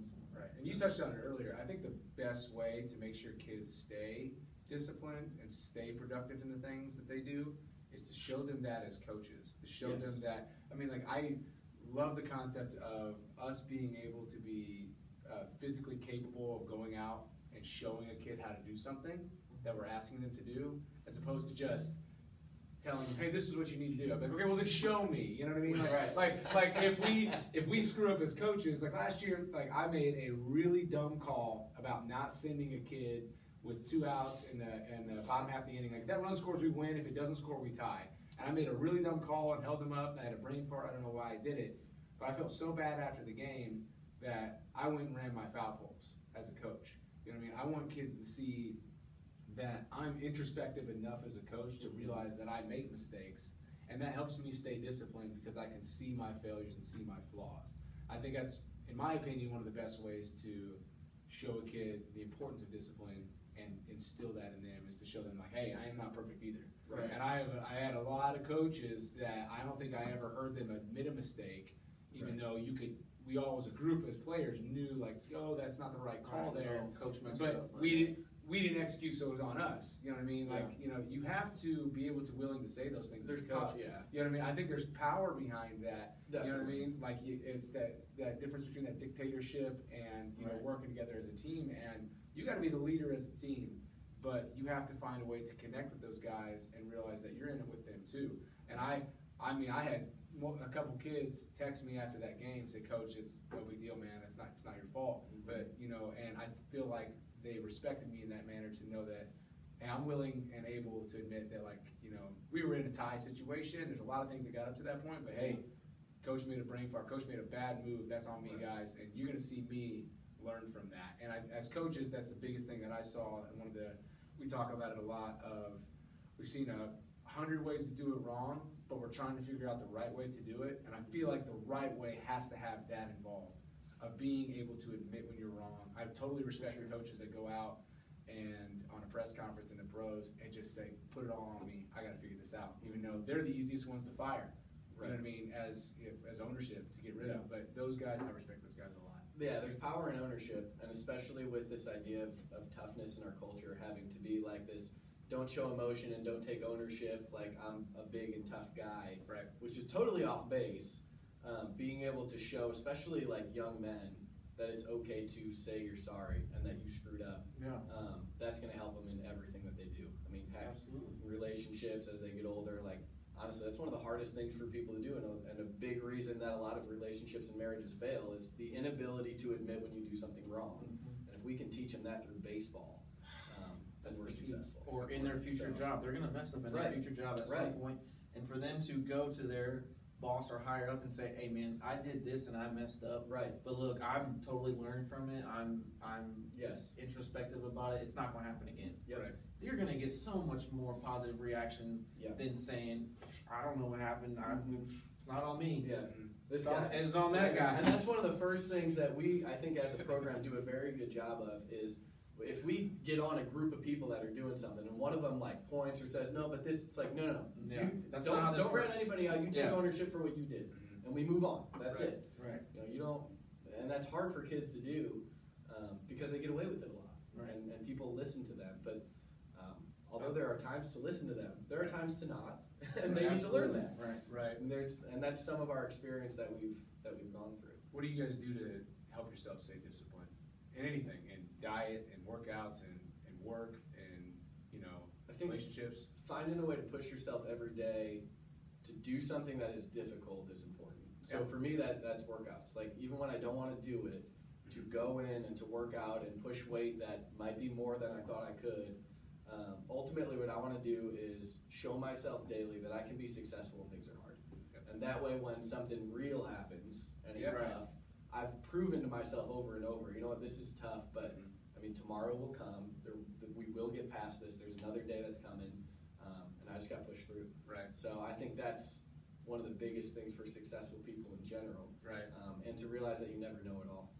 something right. And you touched on it earlier. I think the best way to make sure kids stay disciplined and stay productive in the things that they do is to show them that as coaches. To show them that, I mean, like, I love the concept of us being able to be physically capable of going out and showing a kid how to do something that we're asking them to do, as opposed to just telling them, hey, this is what you need to do. I'm like, okay, well then show me. You know what I mean? Like if we screw up as coaches, like last year, like I made a really dumb call about not sending a kid with 2 outs in the bottom half of the inning. Like, if that run scores, we win. If it doesn't score, we tie. And I made a really dumb call and held them up. And I had a brain fart. I don't know why I did it. But I felt so bad after the game that I went and ran my foul poles as a coach. You know what I mean? I want kids to see that I'm introspective enough as a coach to realize that I make mistakes. And that helps me stay disciplined because I can see my failures and see my flaws. I think that's, in my opinion, one of the best ways to show a kid the importance of discipline and instill that in them, is to show them like, hey, I am not perfect either. Right. And I had a lot of coaches that I don't think I ever heard them admit a mistake, even though we all as a group as players knew like, oh, that's not the right call there. Coach messed but up. we didn't execute, so it was on us. You know what I mean? Like, you know, you have to be able to willing to say those things. There's as a coach. power, You know what I mean? I think there's power behind that. Definitely. You know what I mean? Like, it's that difference between that dictatorship and, you know, working together as a team. And you got to be the leader as a team, but you have to find a way to connect with those guys and realize that you're in it with them too. And I mean, I had a couple kids text me after that game, say, Coach, it's no big deal, man. It's not your fault. But, you know, and I feel like they respected me in that manner to know that, hey, I'm willing and able to admit that, like, you know, we were in a tie situation. There's a lot of things that got up to that point, but hey, Coach made a brain fart. Coach made a bad move. That's on me, guys. And you're going to see me learn from that. And as coaches, that's the biggest thing that I saw. And we talk about it a lot of, we've seen 100 ways to do it wrong, but we're trying to figure out the right way to do it. And I feel like the right way has to have that involved, of being able to admit when you're wrong. I totally respect the coaches that go out and on a press conference in the pros and just say, put it all on me. I got to figure this out, even though they're the easiest ones to fire. You know what I mean? As ownership to get rid of. But those guys, I respect those guys a lot. Yeah, there's power in ownership, and especially with this idea of toughness in our culture, having to be like this, don't show emotion and don't take ownership, like I'm a big and tough guy, right? Which is totally off base. Being able to show, especially like young men, that it's okay to say you're sorry and that you screwed up. Yeah. That's going to help them in everything that they do. I mean, heck, absolutely. Relationships as they get older, like, honestly, that's one of the hardest things for people to do, and a big reason that a lot of relationships and marriages fail is the inability to admit when you do something wrong. And if we can teach them that through baseball, then we're successful. Or in their future job. They're going to mess up in their future job at some point. And for them to go to their boss or higher up and say, hey man, I did this and I messed up. Right. But look, I'm totally learned from it. I'm Yes. introspective about it. It's not going to happen again. Yep. Right. You're going to get so much more positive reaction than saying, I don't know what happened. It's not on me. Yeah. This guy. It's on that guy. And that's one of the first things that we, I think, as a program, do a very good job of is if we get on a group of people that are doing something and one of them like points or says no, but this, it's like no. Yeah. That's not how this don't works. rat anybody out. You take ownership for what you did, and we move on. That's Right. it. Right. You don't, and that's hard for kids to do because they get away with it a lot, Right. and people listen to them. But although there are times to listen to them, there are times to not, and they need to learn that. Right. Right. And that's some of our experience that we've gone through. What do you guys do to help yourself stay disciplined in anything, in diet and workouts and work and I think relationships? Finding a way to push yourself every day to do something that is difficult is important. So for me, that's workouts. Like even when I don't want to do it, to go in and to work out and push weight that might be more than I thought I could. Ultimately, what I want to do is show myself daily that I can be successful when things are hard. And that way, when something real happens and it's tough, I've proven to myself over and over, you know what, this is tough, but I mean, tomorrow will come. We will get past this. There's another day that's coming, and I just got pushed through. Right. So I think that's one of the biggest things for successful people in general. Right. And to realize that you never know it all.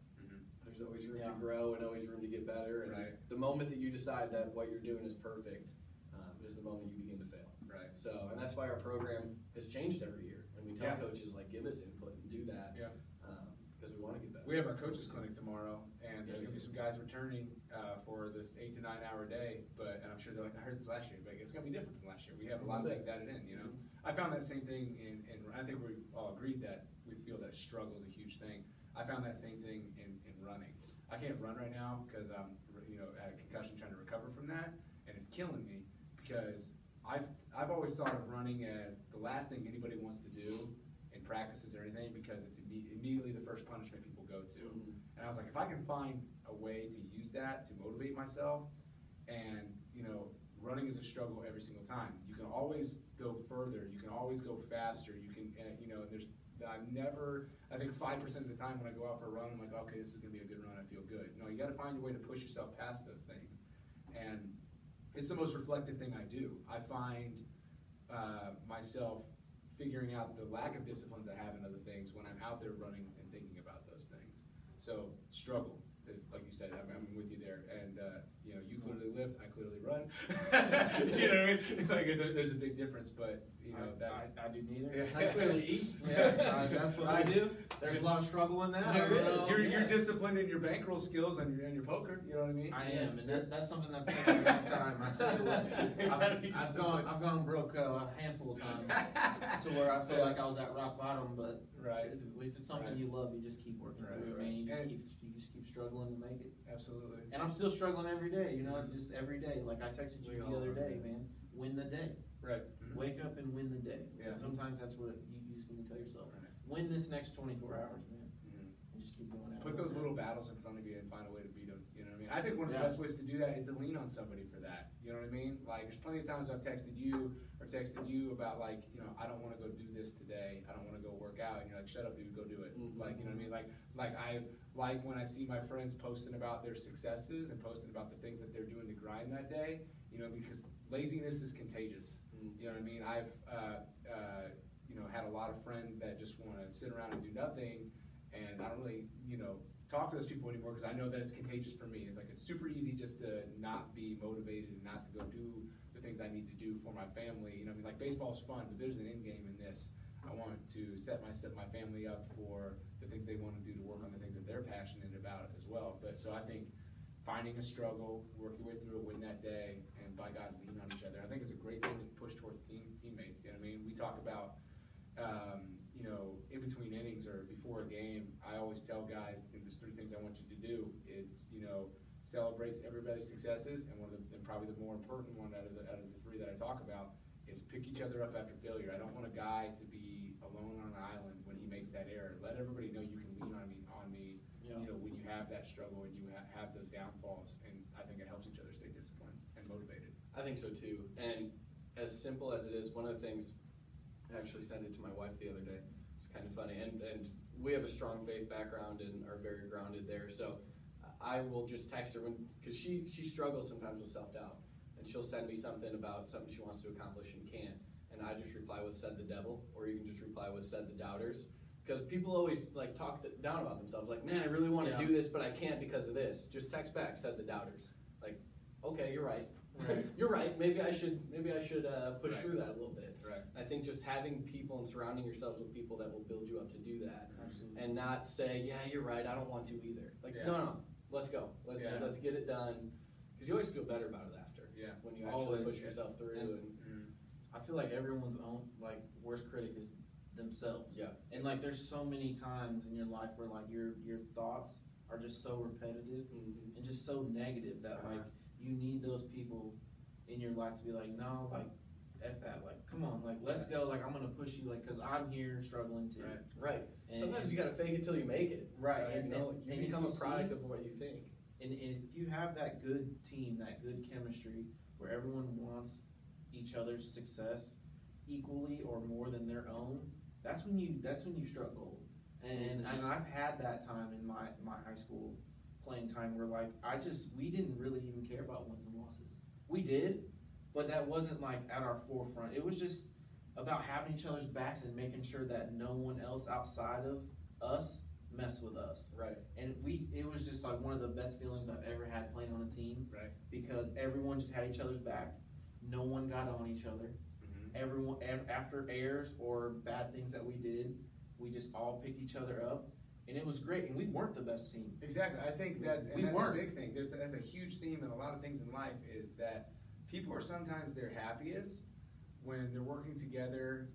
There's always room to grow and always room to get better. And the moment that you decide that what you're doing is perfect is the moment you begin to fail. Right. So, and that's why our program has changed every year. And we tell coaches, like, give us input and do that. Yeah. Because we want to get better. We have our coaches clinic tomorrow, and there's going to be some guys returning for this 8 to 9 hour day. And I'm sure they're like, I heard this last year, but it's going to be different from last year. We have a lot of things added in. I found that same thing and I think we all agreed that we feel that struggle is a huge thing. I found that same thing in running. I can't run right now because I'm had a concussion trying to recover from that, and it's killing me because I've always thought of running as the last thing anybody wants to do in practices or anything because it's immediately the first punishment people go to. And I was like, if I can find a way to use that to motivate myself, and running is a struggle every single time. You can always go further. You can always go faster. You can I think 5% of the time when I go out for a run, I'm like, okay, this is going to be a good run. I feel good. No, you got to find a way to push yourself past those things. And it's the most reflective thing I do. I find myself figuring out the lack of disciplines I have in other things when I'm out there running and thinking about those things. So struggle is, like you said, I'm with you there. And you clearly lift, I clearly run. You know what I mean? Like there's a big difference, but I do neither. I clearly eat. That's what I do. There's a lot of struggle in that. There is. You're disciplined in your bankroll skills and your poker. You know what I mean? I am, and that's something that's taken a long time. I tell you what, I've gone broke a handful of times to where I feel like I was at rock bottom. But if it's something you love, you just keep working through it, man. You just keep struggling to make it. Absolutely. And I'm still struggling every day. Just every day. Like I texted you the other day, man. Win the day. Right. Wake up and win the day. Yeah. Sometimes that's what you just need to tell yourself. Win this next 24 hours, man. And just keep going. Put those little battles in front of you and find a way to beat them. You know what I mean? I think one of the best ways to do that is to lean on somebody for that. You know what I mean? Like, there's plenty of times I've texted you about like, I don't want to go do this today. I don't want to go work out. And you're like, shut up, dude, go do it. Like, you know what I mean? Like I like when I see my friends posting about their successes and posting about the things that they're doing to grind that day. Because laziness is contagious. You know what I mean? I've had a lot of friends that just want to sit around and do nothing, and I don't really talk to those people anymore because I know that it's contagious for me. It's like it's super easy just to not be motivated and not to go do the things I need to do for my family. Like baseball is fun, but there's an end game in this. I want to set my family up for the things they want to do to work on the things that they're passionate about as well. But so I think finding a struggle, work your way through it, win that day, and by God, lean on each other. I think it's a great thing to push towards teammates. You know what I mean? We talk about, in between innings or before a game, I always tell guys, there's 3 things I want you to do. It's, celebrates everybody's successes, and probably the more important one out of the 3 that I talk about is pick each other up after failure. I don't want a guy to be alone on an island when he makes that error. Let everybody know you can lean on me. When you have that struggle and you have those downfalls, and I think it helps each other stay disciplined and motivated. I think so too. And as simple as it is, one of the things I actually sent it to my wife the other day. It's kind of funny, and we have a strong faith background and are very grounded there. So I will just text her because she struggles sometimes with self-doubt, and she'll send me something about something she wants to accomplish and can't, and I just reply with "said the devil," or you can just reply with "said the doubters," because people always like talk down about themselves, like, man, I really want to do this, but I can't because of this. Just text back "said the doubters." Like, okay, you're right. Right. You're right. Maybe I should push through that a little bit. Right. I think just having people and surrounding yourselves with people that will build you up to do that, Absolutely. and not say, yeah, you're right, I don't want to either. Like, no, let's go. Let's get it done, because you always feel better about it after. Yeah. When you actually push yourself through. And I feel like everyone's own like worst critic is themselves. Yeah. And like there's so many times in your life where like your thoughts are just so repetitive and just so negative that like you need those people in your life to be like, no, like F that, like come on, like let's go, like I'm gonna push you, like because I'm here struggling too. Right. And sometimes you gotta fake it till you make it. Right. And you become a product of what you think. And if you have that good team, that good chemistry, where everyone wants each other's success equally or more than their own, that's when you struck gold. And I've had that time in my high school playing time where like we didn't really even care about wins and losses. We did, but that wasn't like at our forefront. It was just about having each other's backs and making sure that no one else outside of us messed with us. Right. And it was just like one of the best feelings I've ever had playing on a team. Right. Because everyone just had each other's back. No one got on each other. Everyone, after errors or bad things that we did, we just all picked each other up, and it was great. And we weren't the best team. Exactly. I think that's a big thing. That's a huge theme in a lot of things in life is that people are sometimes their happiest when they're working together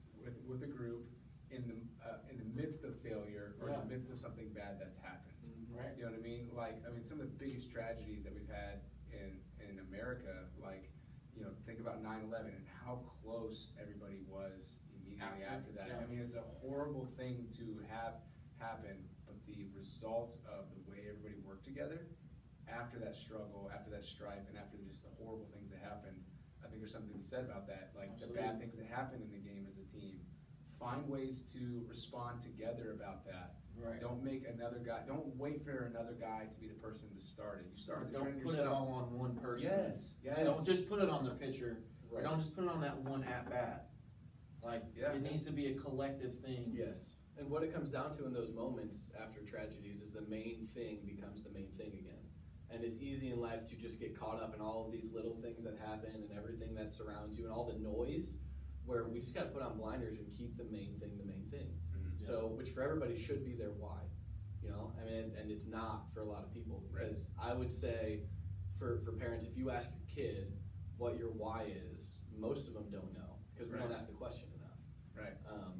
with a group in the midst of failure or in the midst of something bad that's happened. Right. You know what I mean? Like, I mean, some of the biggest tragedies that we've had in America, like, you know, think about 9/11 and how close everybody was immediately after that. Yeah. I mean, it's a horrible thing to have happen, but the results of the way everybody worked together after that struggle, after that strife, and after just the horrible things that happened, I think there's something to be said about that. Like the bad things that happen in the game as a team, find ways to respond together about that. Right. Don't wait for another guy to be the person to start it. You start the Don't trend put yourself. it all on one person. Yes. Don't just put it on the pitcher. Right. Or don't just put it on that one at bat. Like it needs to be a collective thing. Yes. And what it comes down to in those moments after tragedies is the main thing becomes the main thing again. And it's easy in life to just get caught up in all of these little things that happen and everything that surrounds you and all the noise, where we just got to put on blinders and keep the main thing the main thing. So, which for everybody should be their why, you know, I mean, and it's not for a lot of people, because I would say for parents, if you ask your kid what your why is, most of them don't know, because we don't ask the question enough. Right.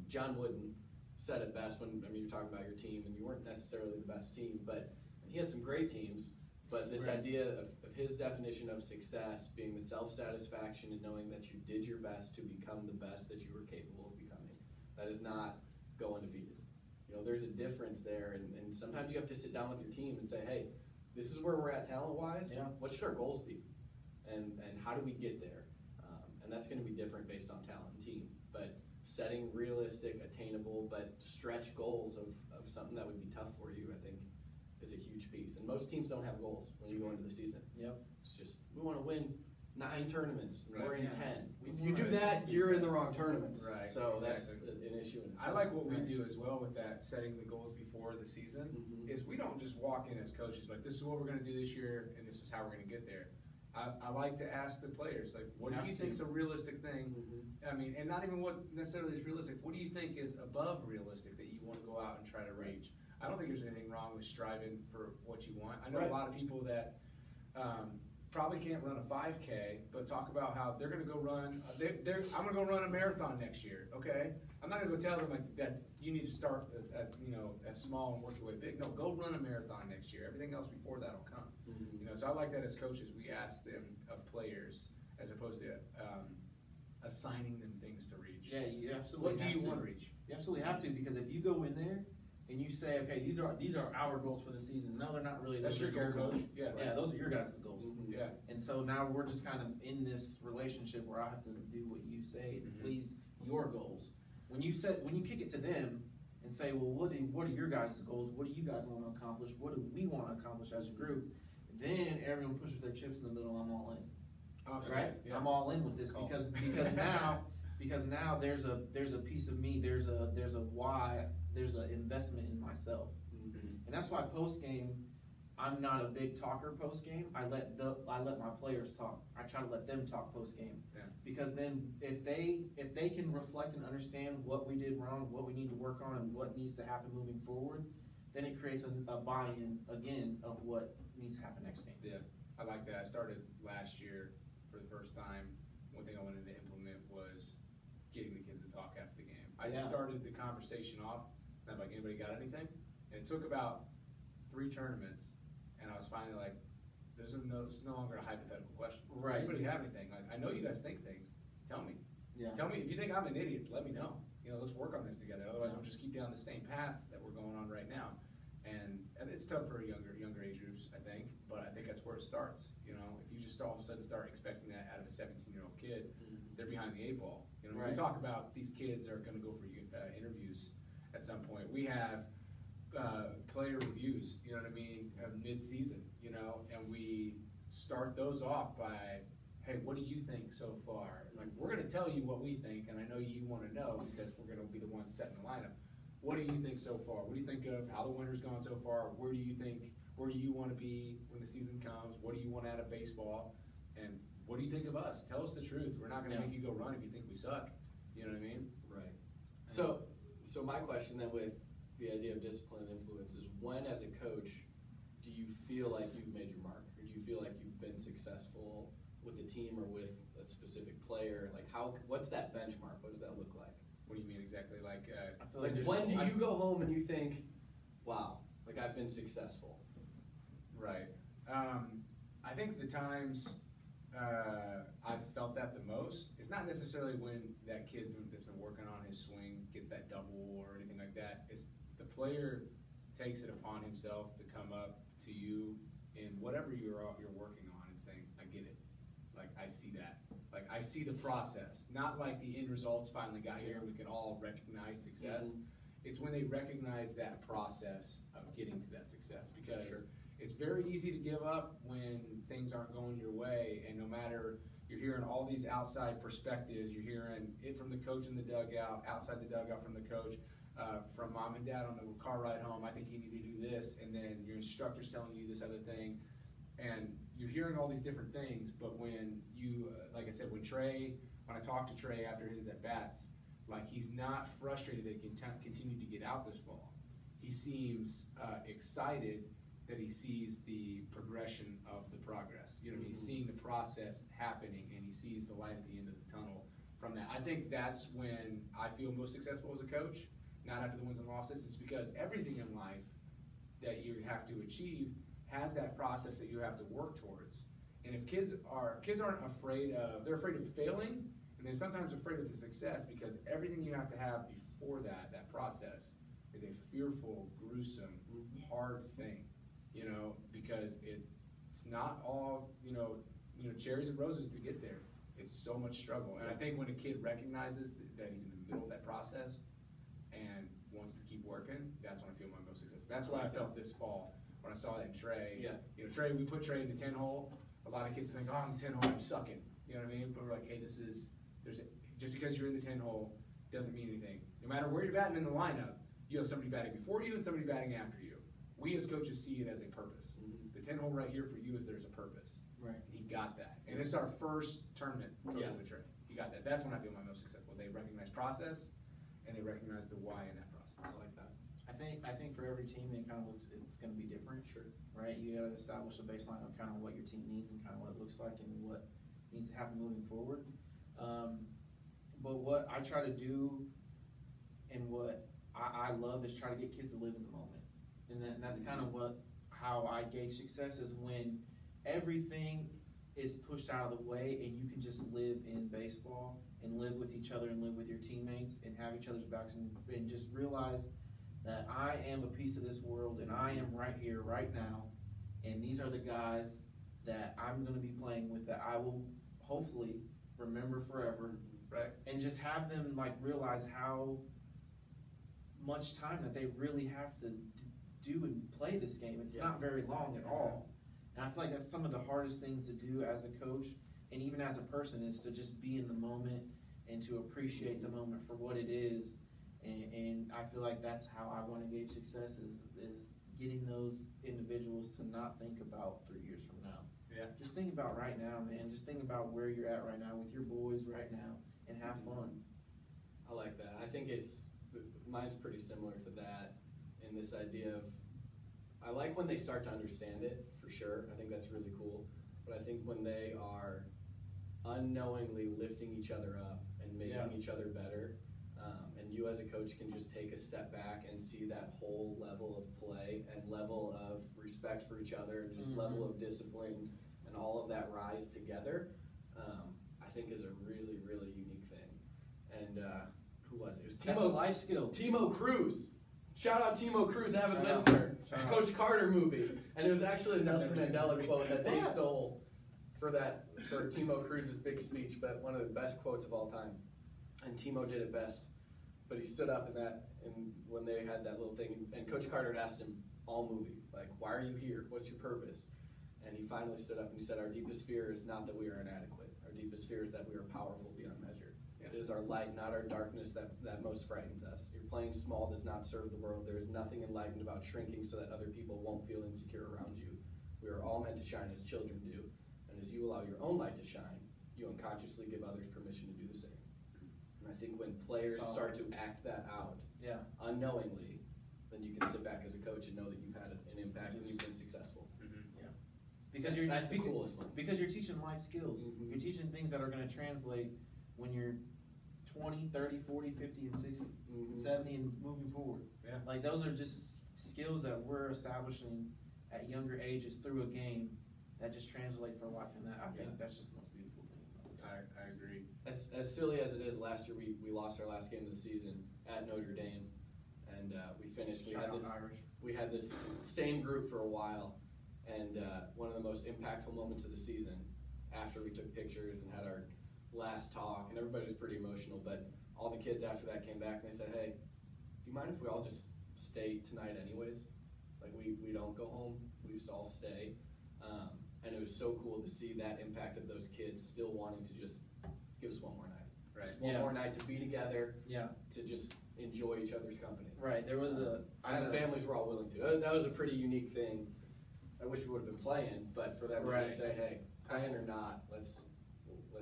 John Wooden said it best when, you're talking about your team, and you weren't necessarily the best team, but he had some great teams, but this idea of his definition of success being the self-satisfaction and knowing that you did your best to become the best that you were capable of becoming. That is not go undefeated. You know, there's a difference there, and sometimes you have to sit down with your team and say, hey, this is where we're at talent-wise. What should our goals be? And how do we get there? And that's going to be different based on talent and team. But setting realistic, attainable, but stretch goals of something that would be tough for you, I think, is a huge piece. And most teams don't have goals when you go into the season. It's just, we want to win 9 tournaments. We're in 10. If you do that, you're in the wrong tournaments. Right. So that's an issue. I like what we do as well with that, setting the goals before the season, is we don't just walk in as coaches, like this is what we're going to do this year, and this is how we're going to get there. I like to ask the players, like, what do you think is a realistic thing? I mean, and not even what necessarily is realistic. What do you think is above realistic that you want to go out and try to reach? I don't think there's anything wrong with striving for what you want. I know a lot of people that probably can't run a 5K, but talk about how they're going to go run. I'm going to go run a marathon next year. Okay, I'm not going to go tell them like you need to start as small and work your way big. No, go run a marathon next year. Everything else before that will come. You know, so I like that as coaches, we ask them of players as opposed to assigning them things to reach. Yeah, you absolutely. What do you want to reach? You absolutely have to, because if you go in there and you say, okay, these are our goals for the season. No, they're not really. That's your goal, coach. Yeah, those are your guys' goals. Yeah. And so now we're just kind of in this relationship where I have to do what you say to please your goals. when you kick it to them and say, well, what are your guys' goals? What do you guys want to accomplish? What do we want to accomplish as a group? Then everyone pushes their chips in the middle. I'm all in. Absolutely. Right? Yeah. I'm all in with this because now there's a piece of me. There's a why. There's an investment in myself, and that's why post game, I'm not a big talker post game. I let my players talk. I try to let them talk post game, because then if they can reflect and understand what we did wrong, what we need to work on, and what needs to happen moving forward, then it creates a buy-in again of what needs to happen next game. Yeah, I like that. I started last year for the first time. One thing I wanted to implement was getting the kids to talk after the game. I just started the conversation off, and I'm like, anybody got anything? And it took about 3 tournaments, and I was finally like, this is no longer a hypothetical question. Does anybody have anything? Like, I know you guys think things. Tell me. Yeah. Tell me if you think I'm an idiot. Let me know. Let's work on this together. Otherwise, we'll just keep down the same path that we're going on right now. And it's tough for younger age groups, I think. But I think that's where it starts. If you just all of a sudden start expecting that out of a 17-year-old kid, they're behind the 8 ball. When we talk about these kids are going to go for interviews at some point. We have player reviews, mid-season, and we start those off by, hey, what do you think so far? Like, we're going to tell you what we think, and I know you want to know because we're going to be the ones setting the lineup. What do you think so far? What do you think of how the winter's gone so far? Where do you want to be when the season comes? What do you want out of baseball? And what do you think of us? Tell us the truth. We're not going to make you go run if you think we suck. You know what I mean? Right. So my question then with the idea of discipline and influence is, when as a coach do you feel like you've made your mark, or do you feel like you've been successful with a team or with a specific player? Like, what's that benchmark? What does that look like? What do you mean exactly? Like when do you go home and you think, wow, like I've been successful? Right. I think the times I've felt that the most, it's not necessarily when that kid that's been working on his swing gets that double or anything like that. It's the player takes it upon himself to come up to you in whatever you're working on and saying, I get it. Like, I see that. Like, I see the process. Not like the end results finally got here and we can all recognize success. It's when they recognize that process of getting to that success, because it's very easy to give up when things aren't going your way, and no matter, you're hearing all these outside perspectives, you're hearing it from the coach in the dugout, outside the dugout from the coach, from mom and dad on the car ride home, I think you need to do this, and then your instructor's telling you this other thing, and you're hearing all these different things. But when you, like I said, when I talked to Trey after his at-bats, like, he's not frustrated that he can continue to get out this ball. He seems excited that he sees the progression of the progress. He's seeing the process happening, and he sees the light at the end of the tunnel from that. I think that's when I feel most successful as a coach, not after the wins and losses. It's because everything in life that you have to achieve has that process that you have to work towards. And if kids aren't afraid of, they're afraid of failing, and they're sometimes afraid of the success, because everything you have to have before that process is a fearful, gruesome, hard thing. Because it's not all, cherries and roses to get there. It's so much struggle. And I think when a kid recognizes that he's in the middle of that process and wants to keep working, that's when I feel my most successful. That's why I felt this fall when I saw that in Trey. Trey, we put Trey in the 10 hole. A lot of kids think, oh, I'm in the 10 hole, I'm sucking. You know what I mean? But we're like, hey, just because you're in the 10 hole doesn't mean anything. No matter where you're batting in the lineup, you have somebody batting before you and somebody batting after you. We as coaches see it as a purpose. The 10 hole right here for you is there's a purpose. Right. And he got that. And it's our first tournament coaching with Trey. He got that. That's when I feel my most successful. They recognize process, and they recognize the why in that process. I like that. I think for every team, it's going to be different. Sure. Right? You got to establish a baseline of kind of what your team needs and kind of what it looks like and what needs to happen moving forward. But what I try to do and what I love is try to get kids to live in the moment. And that's kind of how I gauge success, is when everything is pushed out of the way and you can just live in baseball and live with each other and live with your teammates and have each other's backs and just realize that I am a piece of this world and I am right here, right now, and these are the guys that I'm going to be playing with that I will hopefully remember forever Right. And just have them like realize how much time that they really have to do and play this game. It's not very long at all. And I feel like that's some of the hardest things to do as a coach and even as a person, is to just be in the moment and to appreciate the moment for what it is. And I feel like that's how I want to gauge success, is getting those individuals to not think about 3 years from now. Yeah. Just think about right now, man. Just think about where you're at right now with your boys right now and have fun. I like that. I think mine's pretty similar to that, in this idea of, I like when they start to understand it, for sure. I think that's really cool. But I think when they are unknowingly lifting each other up and making each other better, and you as a coach can just take a step back and see that whole level of play and level of respect for each other and just level of discipline and all of that rise together, I think is a really, really unique thing. And who was it? It was Timo. That's a life skill. Timo Cruz. Shout out Timo Cruz, avid listener. Coach Carter movie. And it was actually a Nelson Mandela quote that they stole for Timo Cruz's big speech, but one of the best quotes of all time. And Timo did it best. But he stood up and when they had that little thing, and Coach Carter had asked him all movie, like, why are you here? What's your purpose? And he finally stood up and he said, our deepest fear is not that we are inadequate. Our deepest fear is that we are powerful beyond measure. It is our light, not our darkness, that most frightens us. Your playing small does not serve the world. There is nothing enlightened about shrinking so that other people won't feel insecure around you. We are all meant to shine as children do. And as you allow your own light to shine, you unconsciously give others permission to do the same. And I think when players start to act that out unknowingly, then you can sit back as a coach and know that you've had an impact and you've been successful. Because that's the coolest one. Because you're teaching life skills. You're teaching things that are going to translate when you're 20, 30, 40, 50, and 60, 70, and moving forward. Yeah. Like, those are just skills that we're establishing at younger ages through a game that just translate for life. And I think that's just the most beautiful thing. I agree. As silly as it is, last year we lost our last game of the season at Notre Dame, and we finished. We had this same group for a while, and one of the most impactful moments of the season, after we took pictures and had our last talk, and everybody was pretty emotional, but all the kids after that came back and they said, hey, do you mind if we all just stay tonight anyways? Like, we don't go home, we just all stay. And it was so cool to see that impact of those kids still wanting to just give us one more night. Right. Just one more night to be together, to just enjoy each other's company. Right. There was and the families were all willing to. That was a pretty unique thing. I wish we would have been playing, but for them to just say, hey, playing or not, let's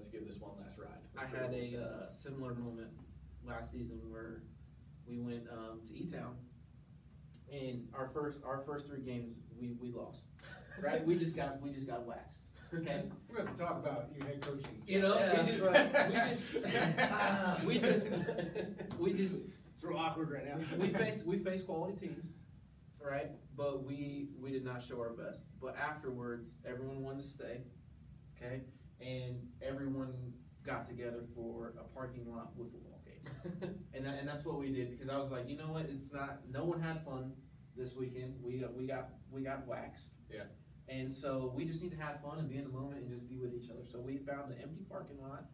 give this one last ride. I had a similar moment last season where we went to E-Town, and our first 3 games we lost. Right, we just got waxed. Okay, We're going to have to talk about your head coaching. you know, we just It's real awkward right now. we face quality teams, right? But we did not show our best. But afterwards, everyone wanted to stay, okay, and everyone got together for a parking lot wiffle ball game, and that's what we did, because I was like, you know what? No one had fun this weekend. We got waxed. Yeah. And so we just need to have fun and be in the moment and just be with each other. So we found an empty parking lot,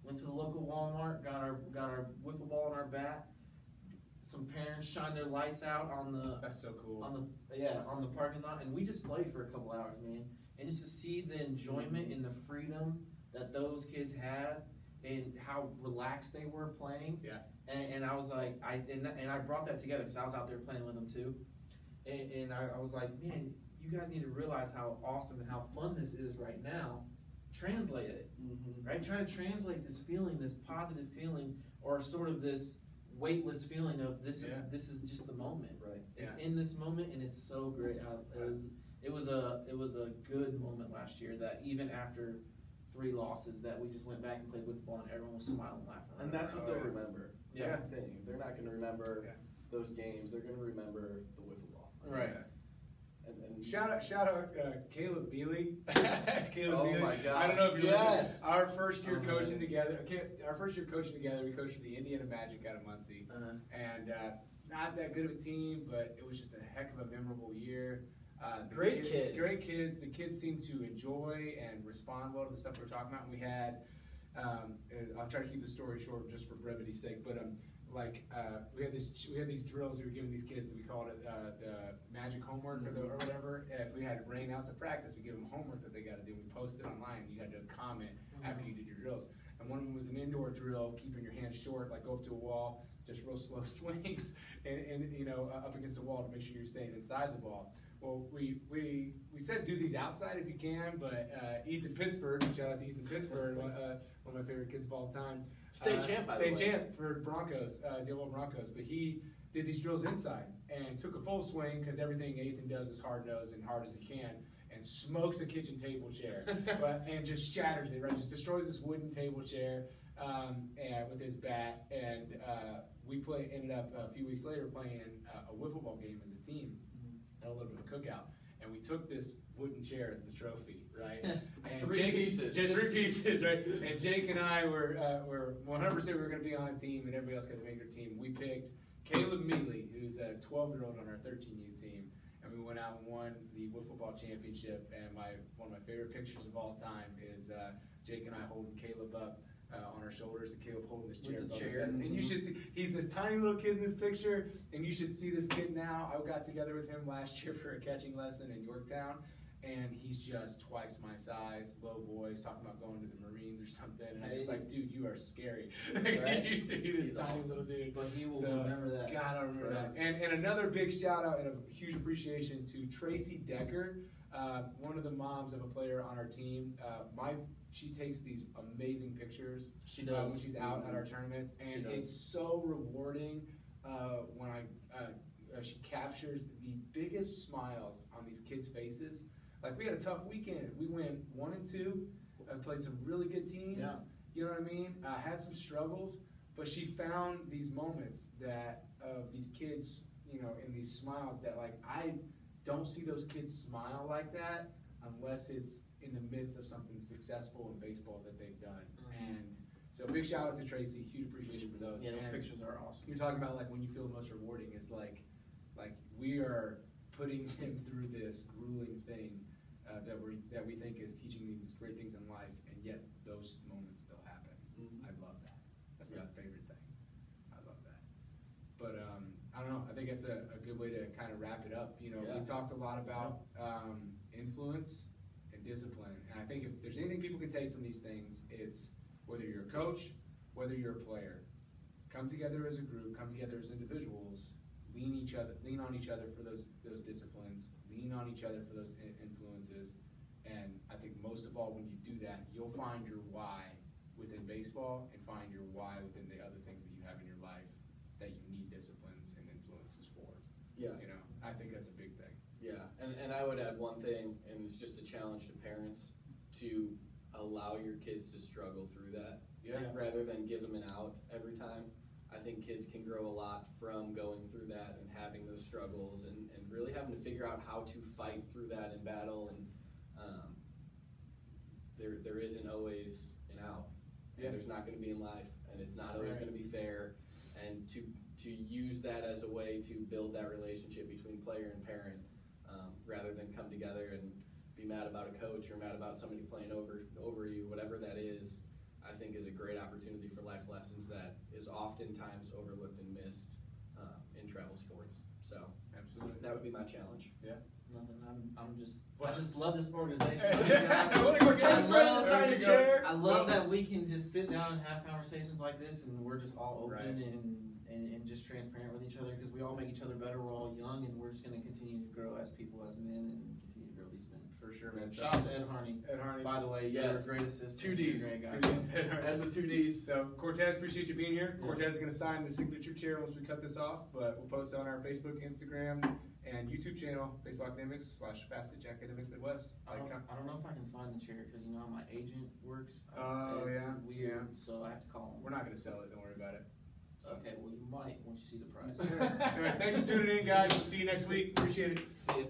went to the local Walmart, got our wiffle ball in our bat. Some parents shined their lights out on the. That's so cool. On the parking lot, and we just played for a couple hours, man. And just to see the enjoyment and the freedom that those kids had, and how relaxed they were playing. Yeah. And I was like, I brought that together because I was out there playing with them too. And I was like, man, you guys need to realize how awesome and how fun this is right now. Translate it, right? Try to translate this feeling, this positive feeling, or sort of this weightless feeling of this is just the moment. Right. It's in this moment, and it's so great. It was a good moment last year that even after 3 losses, that we just went back and played with ball, and everyone was smiling, laughing. And that's what they'll remember. Yeah. That's the thing. They're not going to remember those games. They're going to remember the wiffle ball. Right. And Shout out Caleb Bealey. Oh my gosh. I don't know if you're listening. Our first year Oh, coaching nice. together. Our first year coaching together, we coached for the Indiana Magic out of Muncie. And not that good of a team, but it was just a heck of a memorable year. Great kids. Great kids. The kids seemed to enjoy and respond well to the stuff we were talking about. And we had And I'll try to keep the story short just for brevity's sake. But we had these drills we were giving these kids. We called it the magic homework or whatever. If we had rainouts of practice, we give them homework that they got to do. We posted online. You had to comment after you did your drills. And one of them was an indoor drill, keeping your hands short, like go up to a wall, just real slow swings, and up against the wall to make sure you're staying inside the ball. Well, we said do these outside if you can, but Ethan Pittsburgh, shout out to Ethan Pittsburgh, one of my favorite kids of all time. State champ, by the way. State champ for Broncos, Dillon Broncos. But he did these drills inside and took a full swing because everything Ethan does is hard-nosed and hard as he can, and smokes a kitchen table chair, and just shatters it, right? Just destroys this wooden table chair and with his bat. And we ended up a few weeks later playing a wiffle ball game as a team. A little bit of a cookout, and we took this wooden chair as the trophy, right? And three pieces, right? And Jake and I were 100% we were going to be on a team, and everybody else got to make their team. We picked Caleb Mealy, who's a 12-year-old on our 13U team, and we went out and won the wiffle ball championship. And one of my favorite pictures of all time is Jake and I holding Caleb up on our shoulders, and Caleb holding this chair above his head. And you should see, he's this tiny little kid in this picture, and you should see this kid now. I got together with him last year for a catching lesson in Yorktown, and he's just twice my size, low voice, talking about going to the Marines or something. And I'm just like, dude, you are scary. Right? He used to be this tiny little dude. But he will remember that. God, I remember that. And another big shout out and a huge appreciation to Tracy Decker, one of the moms of a player on our team. She takes these amazing pictures. She does. When she's out at our tournaments, and it's so rewarding when she captures the biggest smiles on these kids' faces. Like, we had a tough weekend. We went 1-2, played some really good teams. Yeah. You know what I mean? Had some struggles, but she found these moments these kids, in these smiles that, like, I don't see those kids smile like that unless it's in the midst of something successful in baseball that they've done. And so big shout out to Tracy, huge appreciation for those. Yeah, those pictures are awesome. You're talking about, like, when you feel the most rewarding is like we are putting them through this grueling thing that we think is teaching them these great things in life, and yet those moments still happen. I love that. That's my favorite thing. I love that. But I don't know. I think it's a good way to kind of wrap it up. We talked a lot about influence and discipline, and I think if there's anything people can take from these things, it's whether you're a coach, whether you're a player, come together as a group, come together as individuals, lean on each other for those disciplines, lean on each other for those influences, and I think most of all, when you do that, you'll find your why within baseball and find your why within the other things that you have in your life that you need disciplines and influences for. Yeah. I think that's a big thing. Yeah, and I would add one thing, and it's just a challenge to parents to allow your kids to struggle through that, rather than give them an out every time. I think kids can grow a lot from going through that and having those struggles and really having to figure out how to fight through that in battle. And there isn't always an out. Yeah. There's not going to be in life, and it's not always going to be fair. And to use that as a way to build that relationship between player and parent, rather than come together and be mad about a coach or mad about somebody playing over you, whatever that is, I think is a great opportunity for life lessons that is oftentimes overlooked and missed in travel sports. So absolutely, that would be my challenge. Yeah. Nothing. I just love this organization. I love that we can just sit down and have conversations like this, and we're just all open and just transparent with each other, because we all make each other better. We're all young, and we're just going to continue to grow as people, as men, and continue to grow these men. For sure, man. Shout out to Ed Harney. By the way, you're a great assistant. 2 Ds. Ed with 2 Ds. So, Cortez, appreciate you being here. Yeah. Cortez is going to sign the signature chair once we cut this off, but we'll post it on our Facebook, Instagram, and YouTube channel, Baseball Academics / Fastpitch Academics Midwest. I don't know if I can sign the chair, because how my agent works. It's weird, so I have to call him. We're not going to sell it. Don't worry about it. Okay, well, you might once you see the price. Anyway, thanks for tuning in, guys. We'll see you next week. Appreciate it. See you.